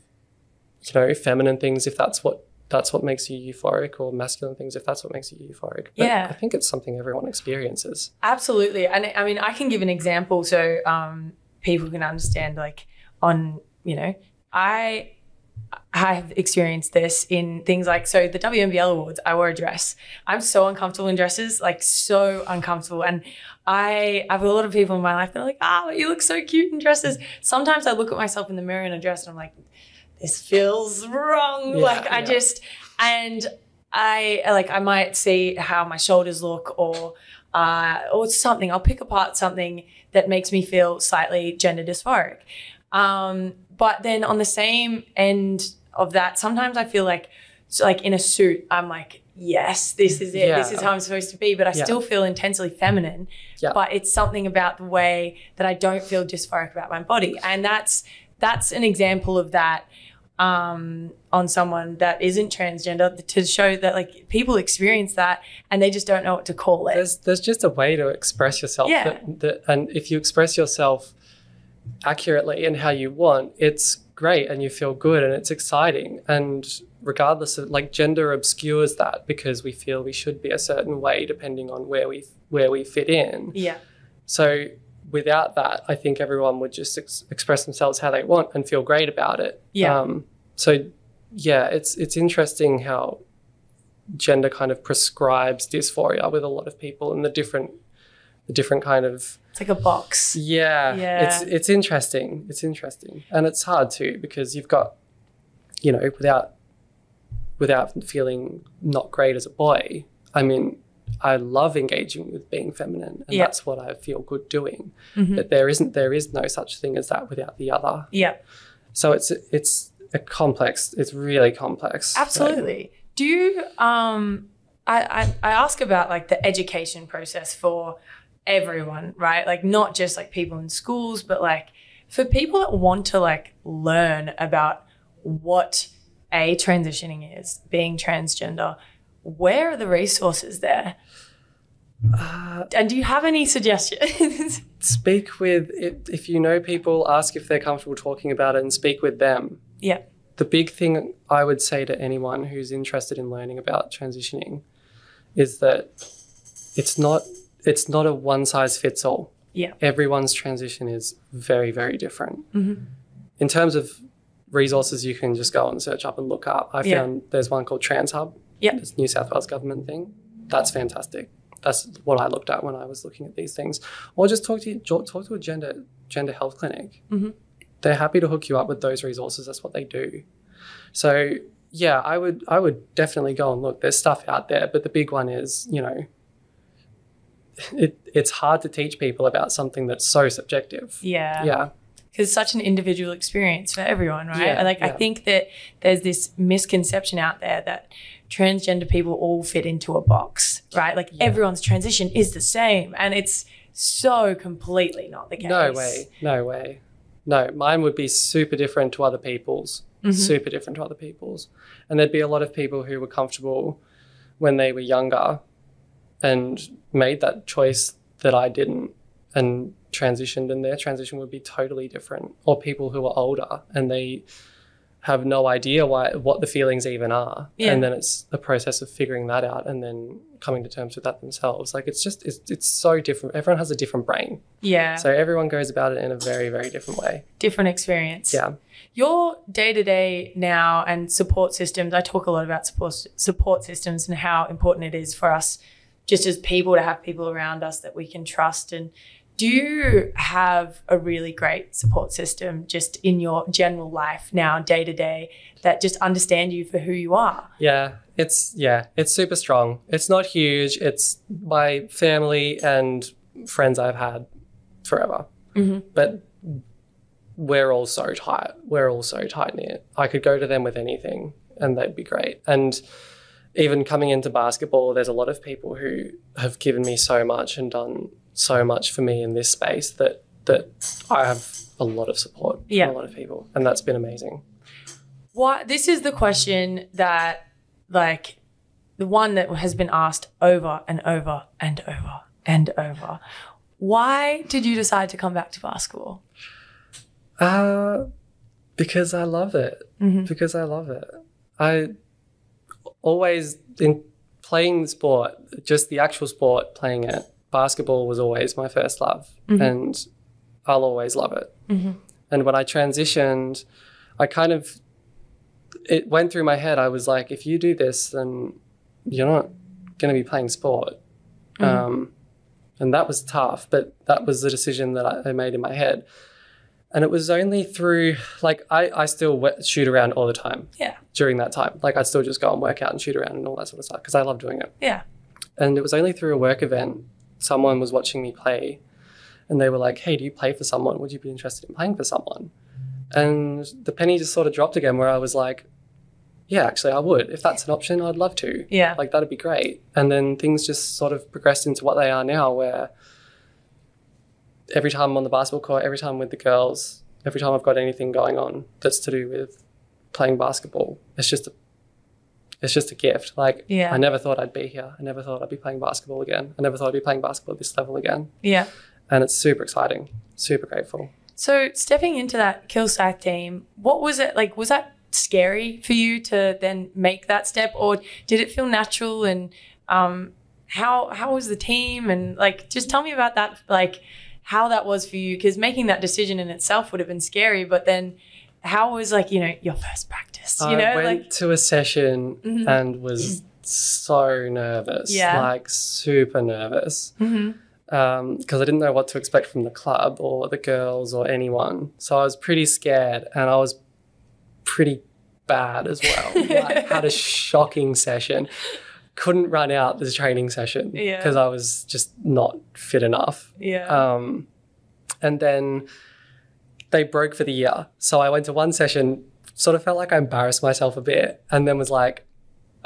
you know, feminine things, if that's what makes you euphoric, or masculine things, if that's what makes you euphoric. But yeah. I think it's something everyone experiences. Absolutely. And I mean, I can give an example so people can understand, like, on, you know, I have experienced this in things like, so the WNBL Awards, I wore a dress. I'm so uncomfortable in dresses, like so uncomfortable. And I have a lot of people in my life that are like, oh, you look so cute in dresses. Sometimes I look at myself in the mirror in a dress and I'm like, this feels wrong. I might see how my shoulders look or something. I'll pick apart something that makes me feel slightly gender dysphoric. But then on the same end of that, sometimes I feel like in a suit, I'm like, yes, this is it. Yeah. This is how I'm supposed to be. But I still feel intensely feminine. Yeah. But it's something about the way that I don't feel dysphoric about my body. And that's an example of that on someone that isn't transgender, to show that, like, people experience that and they just don't know what to call it. There's just a way to express yourself. Yeah. And if you express yourself accurately and how you want, it's great and you feel good and it's exciting. And regardless of, like, gender obscures that because we feel we should be a certain way depending on where we fit in. Yeah. So without that, I think everyone would just express themselves how they want and feel great about it. Yeah. So yeah, it's interesting how gender kind of prescribes dysphoria with a lot of people and the different kind of. It's like a box. Yeah. Yeah. It's interesting. It's interesting. And it's hard too because you've got, you know, without feeling not great as a boy, I mean, I love engaging with being feminine and that's what I feel good doing. But there is no such thing as that without the other. Yeah. So it's really complex. Absolutely. Do you I ask about, like, the education process for everyone, right? Like, not just like people in schools, but like for people that want to, like, learn about what transitioning is, being transgender, where are the resources there? And do you have any suggestions? Speak with, if you know people, ask if they're comfortable talking about it and speak with them. Yeah. The big thing I would say to anyone who's interested in learning about transitioning is that it's not a one size fits all. Yeah. Everyone's transition is very, very different. In terms of resources, you can just go and search up and look up. I found there's one called Trans Hub. Yeah. It's New South Wales government thing. That's fantastic. That's what I looked at when I was looking at these things. Or just talk to a gender health clinic. They're happy to hook you up with those resources. That's what they do. So yeah, I would definitely go and look. There's stuff out there, but the big one is, you know, it's hard to teach people about something that's so subjective. Yeah. Yeah. Because it's such an individual experience for everyone, right? Yeah, I think that there's this misconception out there that transgender people all fit into a box, right? Like everyone's transition is the same, and it's so completely not the case. No way. No, mine would be super different to other people's, super different to other people's. And there'd be a lot of people who were comfortable when they were younger and made that choice that I didn't and transitioned, and their transition would be totally different. Or people who are older and they have no idea what the feelings even are. Yeah. And then it's the process of figuring that out and then coming to terms with that themselves. Like it's so different. Everyone has a different brain. Yeah. So everyone goes about it in a very, very different way. Different experience. Yeah. Your day-to-day now and support systems, I talk a lot about support systems and how important it is for us just as people to have people around us that we can trust. And do you have a really great support system just in your general life now, day to day, that just understand you for who you are? Yeah, it's super strong. It's not huge. It's my family and friends I've had forever. But we're all so tight. We're all so tight-knit. I could go to them with anything and they'd be great. And even coming into basketball, there's a lot of people who have given me so much and done so much for me in this space that I have a lot of support from a lot of people, and that's been amazing. This is the question that, like, the one that has been asked over and over and over and over. Why did you decide to come back to basketball? Because I love it. Because I love it. I always, in playing the sport, just the actual sport, playing it, basketball was always my first love, and I'll always love it. And when I transitioned, it went through my head. I was like, if you do this, then you're not going to be playing sport. And that was tough, but that was the decision that I made in my head. And it was only through, like, I still shoot around all the time. Yeah. During that time. Like, I'd still just go and work out and shoot around and all that sort of stuff because I love doing it. Yeah. And it was only through a work event, someone was watching me play and they were like, hey, do you play for someone? Would you be interested in playing for someone? And the penny just sort of dropped again where I was like, yeah, actually I would. If that's an option, I'd love to. Yeah. Like, that'd be great. And then things just sort of progressed into what they are now, where every time I'm on the basketball court, every time with the girls, every time I've got anything going on that's to do with playing basketball, it's just a gift. Like, I never thought I'd be here. I never thought I'd be playing basketball again. I never thought I'd be playing basketball at this level again. Yeah. And it's super exciting, super grateful. So stepping into that Kilsyth team, what was it like? Was that scary for you to then make that step, or did it feel natural? And how was the team? And, like, just tell me about that, like, how that was for you, because making that decision in itself would have been scary, but then how was, like, you know, your first practice? I went to a session and was so nervous, like super nervous, because I didn't know what to expect from the club or the girls or anyone. So I was pretty scared, and I was pretty bad as well. Like, had a shocking session. Couldn't run out this training session because I was just not fit enough. And then they broke for the year. So I went to one session, sort of felt like I embarrassed myself a bit, and then was like,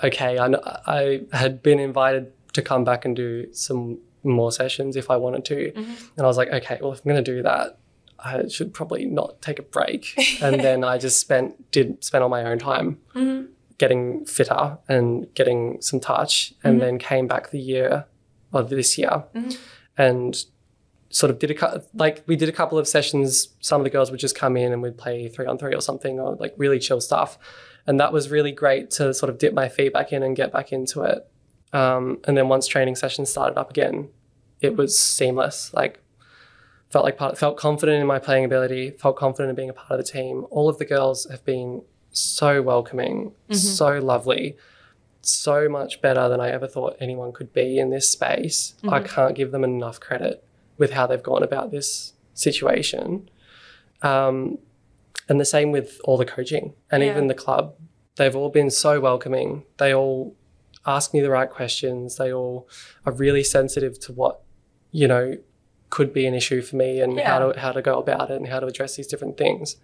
okay, I had been invited to come back and do some more sessions if I wanted to. And I was like, okay, well, if I'm going to do that, I should probably not take a break. And then I just spent all my own time getting fitter and getting some touch, and then came back this year and sort of we did a couple of sessions. Some of the girls would just come in and we'd play 3-on-3 or something, or like really chill stuff. And that was really great to sort of dip my feet back in and get back into it. And then once training sessions started up again, it was seamless. Like, felt confident in my playing ability, felt confident in being a part of the team. All of the girls have been so welcoming, so lovely, so much better than I ever thought anyone could be in this space. I can't give them enough credit with how they've gone about this situation. And the same with all the coaching and even the club. They've all been so welcoming. They all ask me the right questions. They all are really sensitive to what, you know, could be an issue for me, and how to go about it and how to address these different things.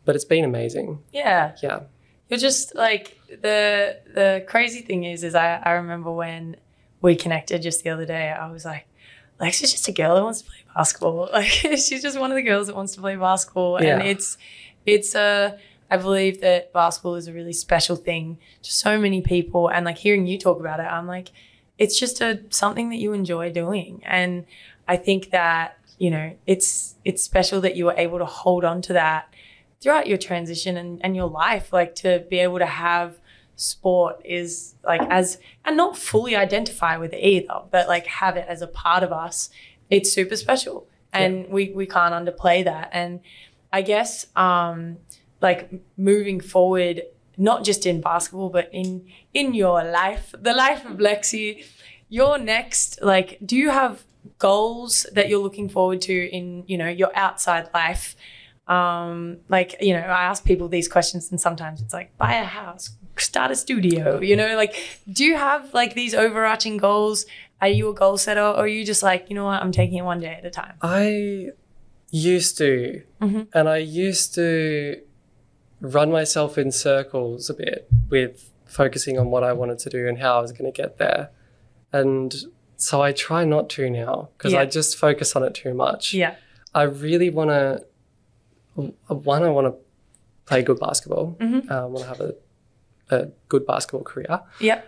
But it's been amazing. Yeah. You're just, like, the crazy thing is I remember when we connected just the other day, I was like, Lexi's just a girl that wants to play basketball. Like, she's just one of the girls that wants to play basketball. And I believe that basketball is a really special thing to so many people. And, like, hearing you talk about it, I'm like, it's just something that you enjoy doing. And I think that, you know, it's special that you were able to hold on to that throughout your transition and your life, like, to be able to have sport is like and not fully identify with it either, but, like, have it as a part of us. It's super special, and we can't underplay that. And I guess like, moving forward, not just in basketball, but in your life, the life of Lexi, your next, like, do you have goals that you're looking forward to in, you know, your outside life? Like, you know, I ask people these questions, and sometimes it's like, buy a house, start a studio, you know, like, do you have, like, these overarching goals? Are you a goal setter, or are you just like, you know what, I'm taking it one day at a time? I used to, and I used to run myself in circles a bit with focusing on what I wanted to do and how I was going to get there. And so I try not to now because I just focus on it too much. Yeah. I really want to, I want to play good basketball. I want to have a good basketball career. Yeah.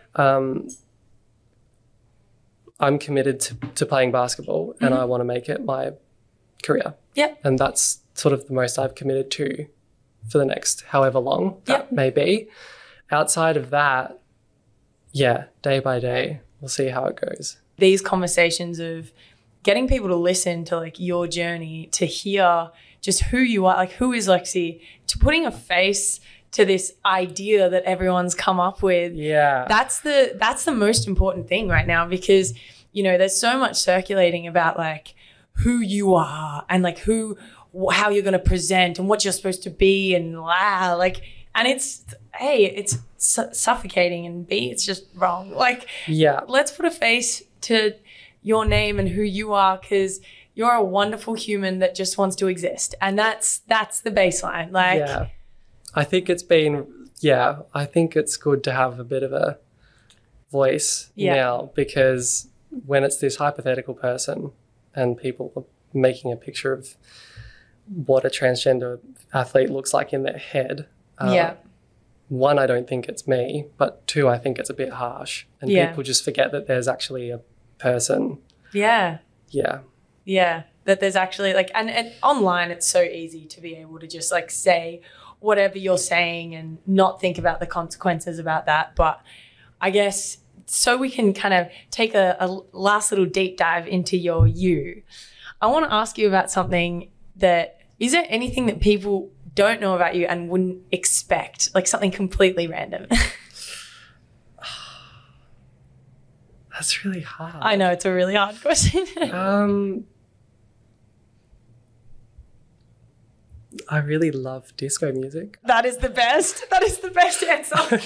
I'm committed to playing basketball and I want to make it my career. Yeah. And that's sort of the most I've committed to for the next however long that may be. Outside of that, day by day, we'll see how it goes. These conversations of getting people to listen to like your journey, to hear just who you are, like who is Lexi, to putting a face to this idea that everyone's come up with. Yeah. That's the most important thing right now, because, you know, there's so much circulating about like who you are and like how you're going to present and what you're supposed to be and and it's, A, it's suffocating, and B, it's just wrong. Like, let's put a face to your name and who you are, because you're a wonderful human that just wants to exist. And that's the baseline. Like, I think it's been, I think it's good to have a bit of a voice now, because when it's this hypothetical person and people are making a picture of what a transgender athlete looks like in their head, one, I don't think it's me, but two, I think it's a bit harsh, and people just forget that there's actually a person. Yeah. That there's actually like, and online it's so easy to be able to just like say whatever you're saying and not think about the consequences about that. But I guess so we can kind of take a last little deep dive into your you. I want to ask you about something that, is there anything that people don't know about you and wouldn't expect, like something completely random? That's really hard. I know, it's a really hard question. I really love disco music. That is the best. That is the best answer. That's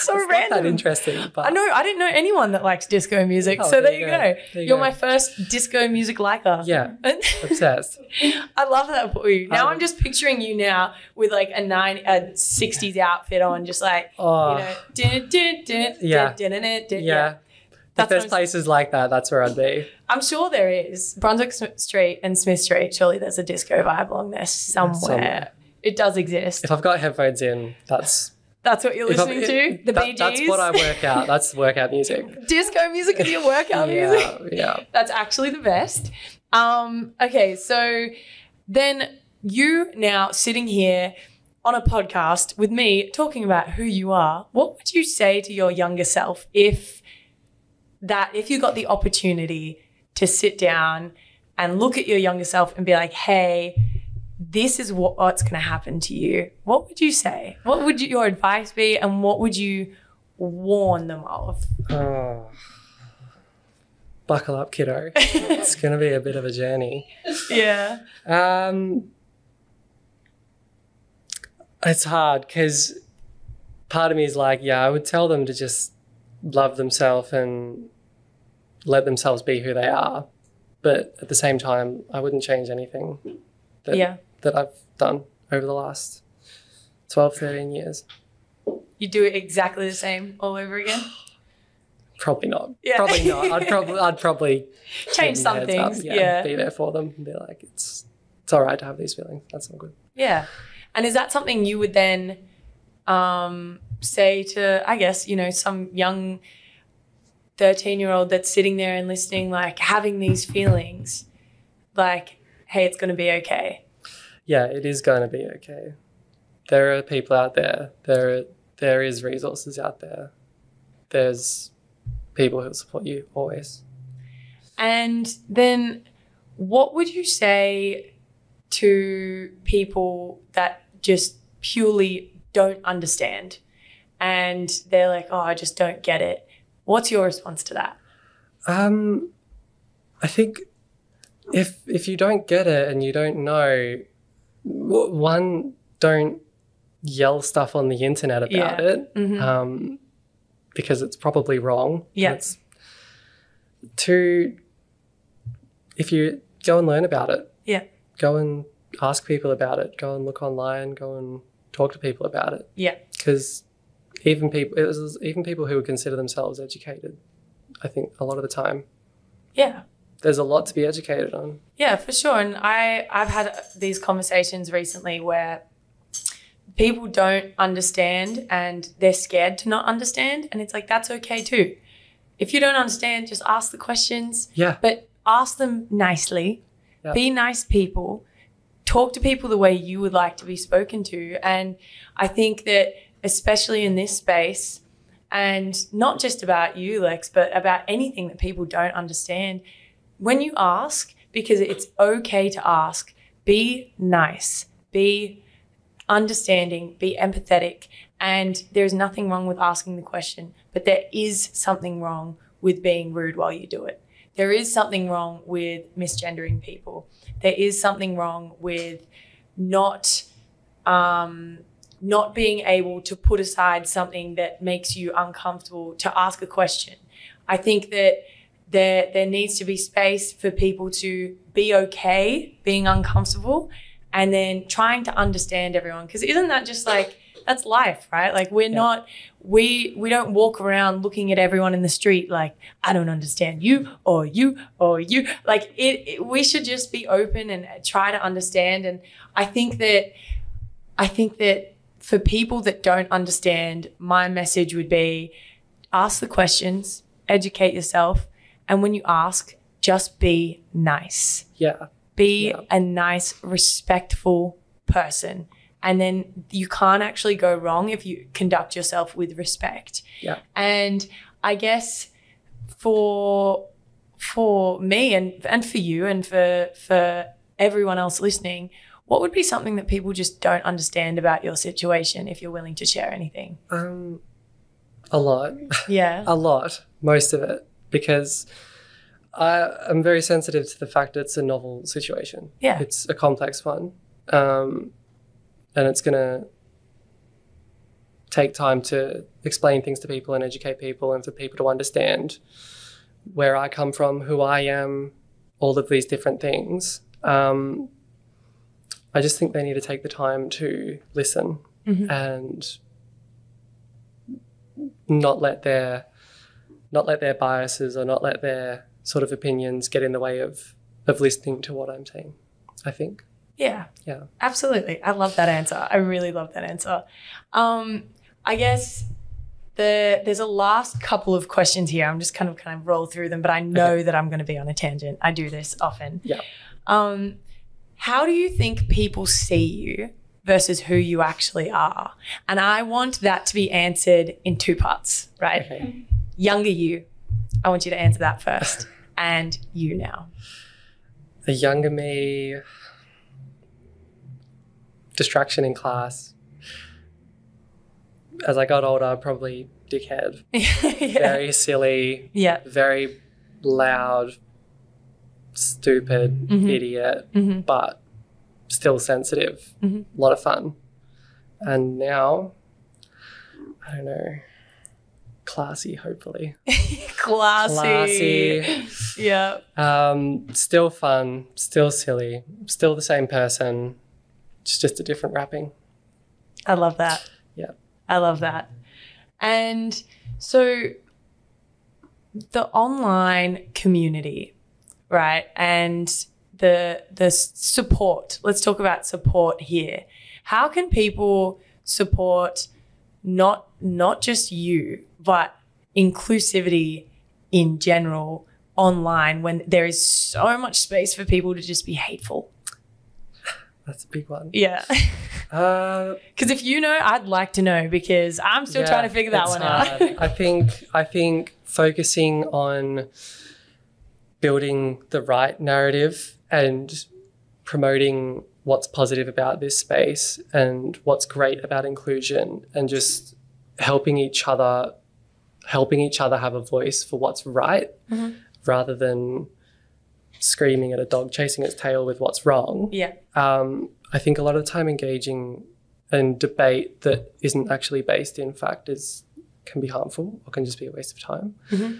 so it's random. Not that interesting. But I know. I didn't know anyone that likes disco music. So there you go. You're my first disco music liker. Yeah. Obsessed. I love that for you. Now I'm just picturing you now with like a 60s outfit on, just like, you know, yeah. If there's places like that, that's where I'd be. I'm sure there is. Brunswick Street and Smith Street, surely there's a disco vibe along there somewhere. It does exist. If I've got headphones in, that's what you're listening to? The Bee Gees? That's what I work out. That's workout music. Disco music is your workout music? Yeah. That's actually the best. Okay, so then you now sitting here on a podcast with me talking about who you are, what would you say to your younger self if you got the opportunity to sit down and look at your younger self and be like, hey, this is what's going to happen to you? What would you say? What would your advice be, and what would you warn them of? Buckle up, kiddo. It's going to be a bit of a journey. Yeah. It's hard because part of me is like, I would tell them to just love themselves and let themselves be who they are. But at the same time, I wouldn't change anything that I've done over the last 12, 13 years. You do it exactly the same all over again? Probably not. Yeah. Probably not. I'd probably change some things. Be there for them and be like, it's all right to have these feelings. That's all good. Yeah. And is that something you would then say to, I guess, you know, some young 13-year-old that's sitting there and listening, like having these feelings, like, hey, it's going to be okay? Yeah, it is going to be okay. There are people out there. There is resources out there. There's people who support you always. And then what would you say to people that just purely don't understand and they're like, oh, I just don't get it? What's your response to that? I think if you don't get it and you don't know, one, don't yell stuff on the internet about it, because it's probably wrong. Yeah. Two, if you go and learn about it. Yeah. Go and ask people about it. Go and look online. Go and talk to people about it. Yeah. Because even people who would consider themselves educated, I think a lot of the time, yeah, there's a lot to be educated on. Yeah, for sure. And I've had these conversations recently where people don't understand and they're scared to not understand. And it's like, that's okay too. If you don't understand, just ask the questions. Yeah. But ask them nicely. Yeah. Be nice people. Talk to people the way you would like to be spoken to. And I think that especially in this space, and not just about you, Lex, but about anything that people don't understand, when you ask, because it's okay to ask, be nice, be understanding, be empathetic, and there's nothing wrong with asking the question, but there is something wrong with being rude while you do it. There is something wrong with misgendering people. There is something wrong with not being able to put aside something that makes you uncomfortable to ask a question. I think that there needs to be space for people to be okay being uncomfortable and then trying to understand everyone. Because isn't that just like, that's life, right? Like we don't walk around looking at everyone in the street like, I don't understand you or you or you. Like we should just be open and try to understand. And I think that for people that don't understand, my message would be ask the questions, educate yourself, and when you ask, just be nice. Yeah. Be a nice, respectful person. And then you can't actually go wrong if you conduct yourself with respect. Yeah. And I guess for me and for you and for everyone else listening, what would be something that people just don't understand about your situation, if you're willing to share anything? A lot. Yeah. A lot, most of it, because I'm very sensitive to the fact that it's a novel situation. Yeah. It's a complex one. And it's going to take time to explain things to people and educate people and for people to understand where I come from, who I am, all of these different things. I just think they need to take the time to listen and not let their biases or not let their sort of opinions get in the way of listening to what I'm saying, I think. Yeah. Yeah. Absolutely. I love that answer. I really love that answer. I guess there's a last couple of questions here. I'm just kind of roll through them, but I know that I'm going to be on a tangent. I do this often. Yeah. How do you think people see you versus who you actually are? And I want that to be answered in two parts, right? Okay. Younger you, I want you to answer that first, and you now. The younger me, distraction in class. As I got older, probably dickhead. Yeah. Very silly. Yeah. Very loud, stupid, idiot, but still sensitive. A lot of fun. And now, I don't know, classy, hopefully. Classy. Yeah. Still fun, still silly, still the same person. It's just a different wrapping. I love that. Yeah. I love that. And so the online community, right, and the support, let's talk about support here. How can people support not just you, but inclusivity in general online when there is so much space for people to just be hateful? That's a big one. Yeah. Because if you know, I'd like to know, because I'm still trying to figure that one out. I think focusing on building the right narrative and promoting what's positive about this space and what's great about inclusion and just helping each other have a voice for what's right rather than screaming at a dog chasing its tail with what's wrong. Yeah. I think a lot of the time engaging in debate that isn't actually based in fact can be harmful or can just be a waste of time.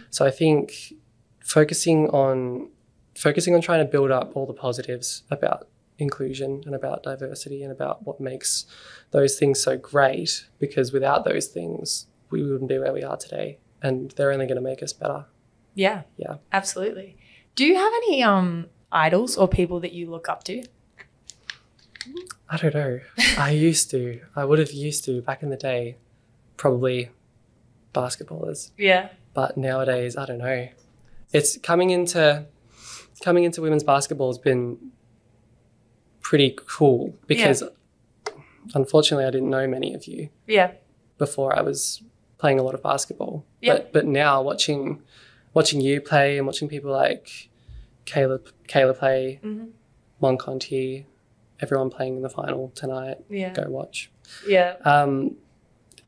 So I think focusing on trying to build up all the positives about inclusion and about diversity and about what makes those things so great, because without those things, we wouldn't be where we are today, and they're only going to make us better. Yeah. Yeah. Absolutely. Do you have any idols or people that you look up to? I don't know. I would have used to back in the day, probably basketballers. Yeah. But nowadays, I don't know. It's coming into women's basketball has been pretty cool because unfortunately I didn't know many of you. Yeah. Before I was playing a lot of basketball. Yeah. But now watching you play and watching people like Kayla play, Mon Conti, everyone playing in the final tonight. Yeah. Go watch. Yeah.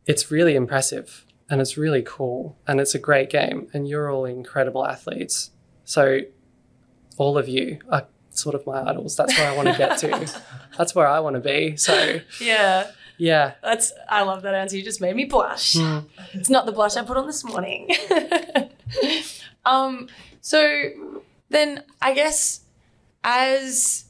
It's really impressive and it's really cool and it's a great game and you're all incredible athletes. So all of you are sort of my idols. That's where I want to get to. That's where I want to be. So yeah. Yeah. I love that answer. You just made me blush. It's not the blush I put on this morning. So then I guess as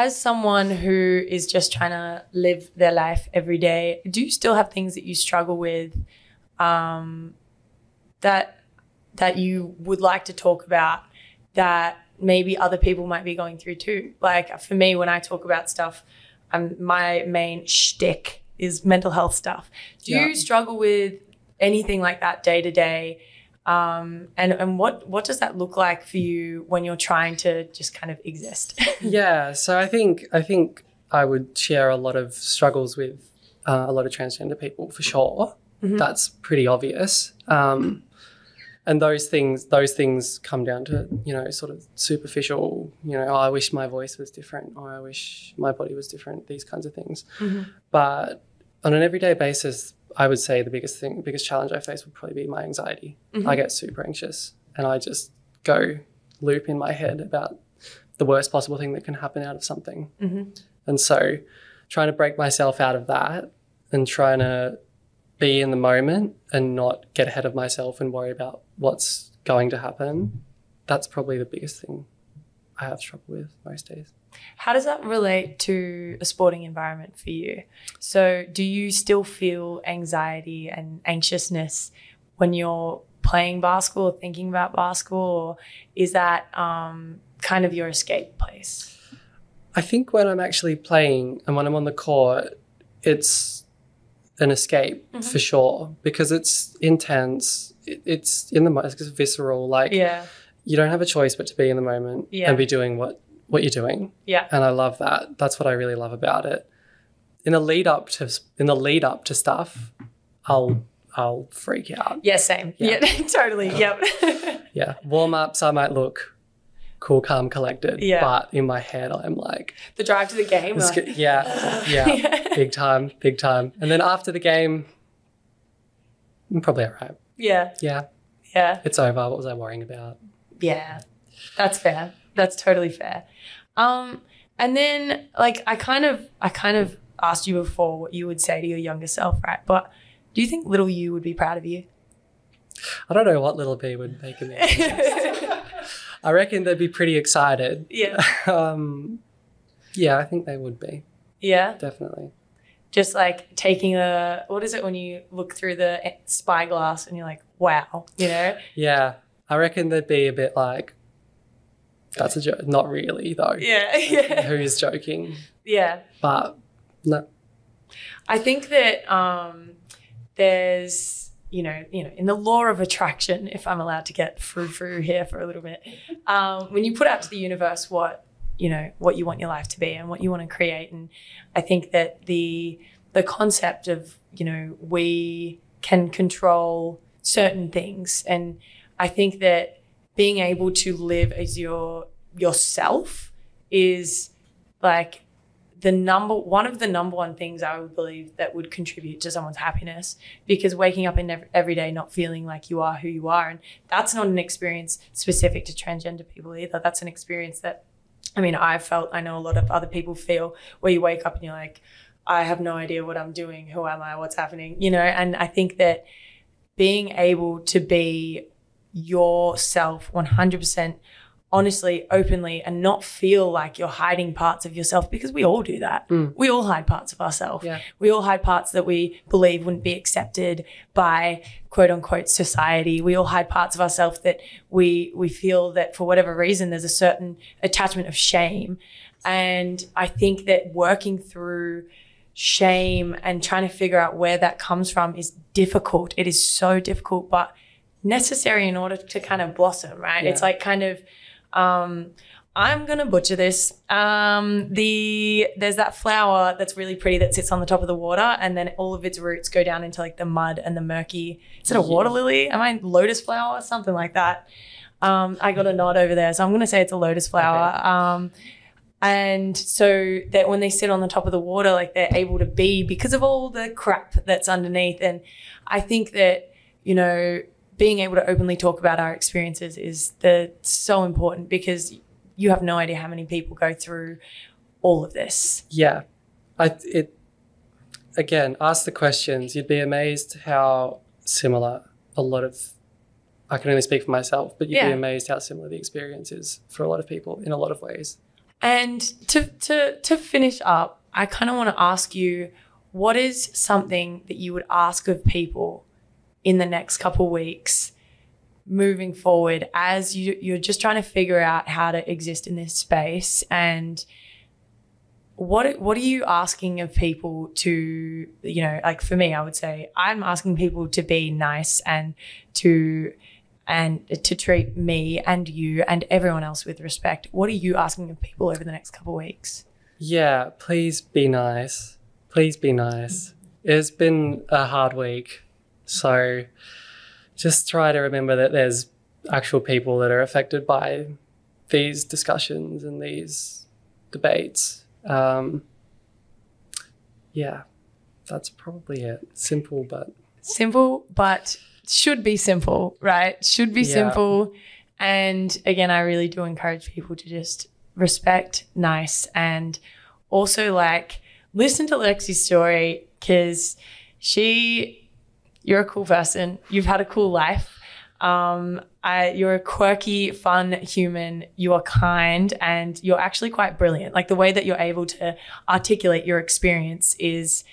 someone who is just trying to live their life every day, do you still have things that you struggle with that you would like to talk about that maybe other people might be going through too? Like for me, when I talk about stuff, my main shtick is mental health stuff. Do you struggle with anything like that day to day? And what does that look like for you when you're trying to just kind of exist? Yeah, so I think I would share a lot of struggles with a lot of transgender people for sure. That's pretty obvious. And those things come down to, sort of superficial, I wish my voice was different or I wish my body was different, these kinds of things. But on an everyday basis, I would say the biggest challenge I face would probably be my anxiety. I get super anxious and I just go loop in my head about the worst possible thing that can happen out of something. And so trying to break myself out of that and trying to be in the moment and not get ahead of myself and worry about what's going to happen, that's probably the biggest thing I have trouble with most days. How does that relate to a sporting environment for you? So do you still feel anxiety and anxiousness when you're playing basketball or thinking about basketball, or is that kind of your escape place? I think when I'm actually playing and when I'm on the court, it's an escape for sure, because it's intense. It's in the moment, it's visceral. Like you don't have a choice but to be in the moment and be doing what you're doing. Yeah. And I love that. That's what I really love about it. In the lead up to stuff, I'll freak out. Yeah, same. Yeah, totally. Yep. Yeah. Warm-ups, I might look cool, calm, collected. Yeah. But in my head, I'm like... The drive to the game. Yeah. Big time. And then after the game, I'm probably all right. Yeah. Yeah. Yeah. It's over. What was I worrying about? Yeah. That's fair. That's totally fair. And then, like, I kind of asked you before what you would say to your younger self, right? But do you think little you would be proud of you? I don't know what little B would make of me. I reckon they'd be pretty excited. Yeah. Yeah, I think they would be. Yeah? Definitely. Just like taking what is it when you look through the spyglass and you're like, wow, Yeah. I reckon they'd be a bit like, that's a joke. Not really, though. Yeah. Who's joking? Yeah. But no. I think that there's, in the law of attraction, if I'm allowed to get through here for a little bit, when you put out to the universe what you want your life to be and what you want to create, and I think that the concept of, we can control certain things, and I think that being able to live as yourself is like one of the number one things I would believe that would contribute to someone's happiness, because waking up every day not feeling like you are who you are, and that's not an experience specific to transgender people either. That's an experience that, I've felt, I know a lot of other people feel, where you wake up and you're like, I have no idea what I'm doing. Who am I? What's happening? And I think that being able to be yourself 100% honestly, openly, and not feel like you're hiding parts of yourself, because we all do that. We all hide parts of ourselves. Yeah. We all hide parts that we believe wouldn't be accepted by quote unquote society. We all hide parts of ourselves that we feel that for whatever reason there's a certain attachment of shame. And I think that working through shame and trying to figure out where that comes from is difficult. It is so difficult, but necessary in order to kind of blossom, right? Yeah. It's like kind of, I'm going to butcher this. There's that flower that's really pretty that sits on the top of the water, and then all of its roots go down into like the mud and the murky. Is it a water lily? Am I lotus flower? Something like that. I got a nod over there. So I'm going to say it's a lotus flower. Okay. And so that when they sit on the top of the water, like they're able to be, because of all the crap that's underneath. And I think that, you know, being able to openly talk about our experiences is so important, because you have no idea how many people go through all of this. Yeah. Again, ask the questions. You'd be amazed how similar I can only speak for myself, but you'd be amazed how similar the experience is for a lot of people in a lot of ways. And to finish up, I kind of want to ask you, what is something that you would ask of people in the next couple of weeks moving forward as you're just trying to figure out how to exist in this space? And what are you asking of people to, you know, like for me, I would say I'm asking people to be nice and to treat me and you and everyone else with respect. What are you asking of people over the next couple of weeks? Yeah, please be nice. Please be nice. It's been a hard week. So just try to remember that there's actual people that are affected by these discussions and these debates. Yeah, that's probably it. Simple, but should be simple, right? Should be simple. And again, I really do encourage people to just respect, nice, and also like listen to Lexi's story, because you're a cool person. You've had a cool life. You're a quirky, fun human. You are kind, and you're actually quite brilliant. Like the way that you're able to articulate your experience is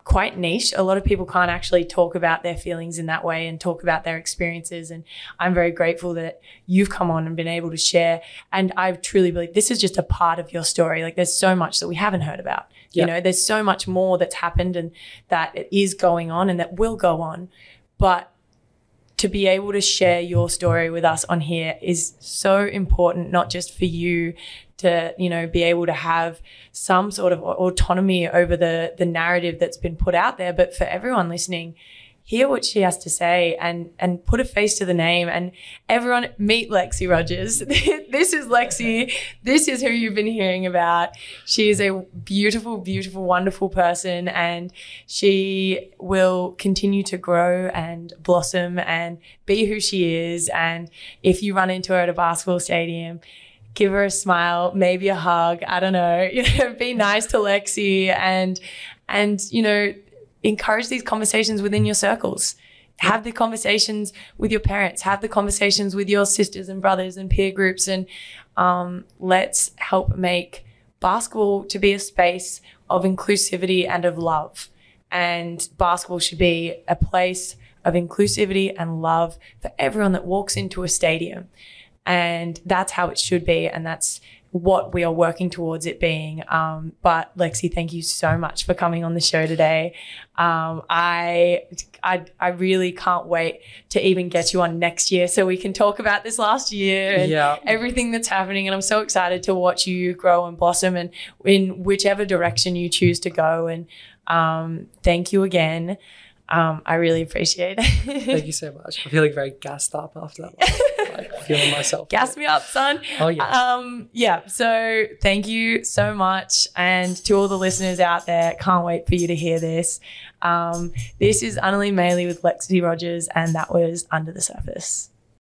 quite niche. A lot of people can't actually talk about their feelings in that way and talk about their experiences. And I'm very grateful that you've come on and been able to share. And I truly believe this is just a part of your story. Like there's so much that we haven't heard about. You know, there's so much more that's happened and that it is going on and that will go on. But to be able to share your story with us on here is so important, not just for you to, you know, be able to have some sort of autonomy over the narrative that's been put out there, but for everyone listening, hear what she has to say and put a face to the name. And everyone meet Lexi Rogers. This is Lexi. This is who you've been hearing about. She is a beautiful, beautiful, wonderful person, and she will continue to grow and blossom and be who she is. And if you run into her at a basketball stadium, give her a smile, maybe a hug. I don't know, be nice to Lexi and, you know, encourage these conversations within your circles. Have the conversations with your parents, have the conversations with your sisters and brothers and peer groups. And let's help make basketball to be a space of inclusivity and of love. And basketball should be a place of inclusivity and love for everyone that walks into a stadium. And that's how it should be. And that's what we are working towards it being. But Lexi, thank you so much for coming on the show today. I really can't wait to even get you on next year so we can talk about this last year and everything that's happening. And I'm so excited to watch you grow and blossom and in whichever direction you choose to go. And thank you again. I really appreciate it. Thank you so much. I'm feeling very gassed up after that one. Like feeling myself. Gas me up, son. Oh yeah. So thank you so much. And to all the listeners out there, can't wait for you to hear this. This is Annalie Maley with Lexi Rogers, and that was Under the Surface.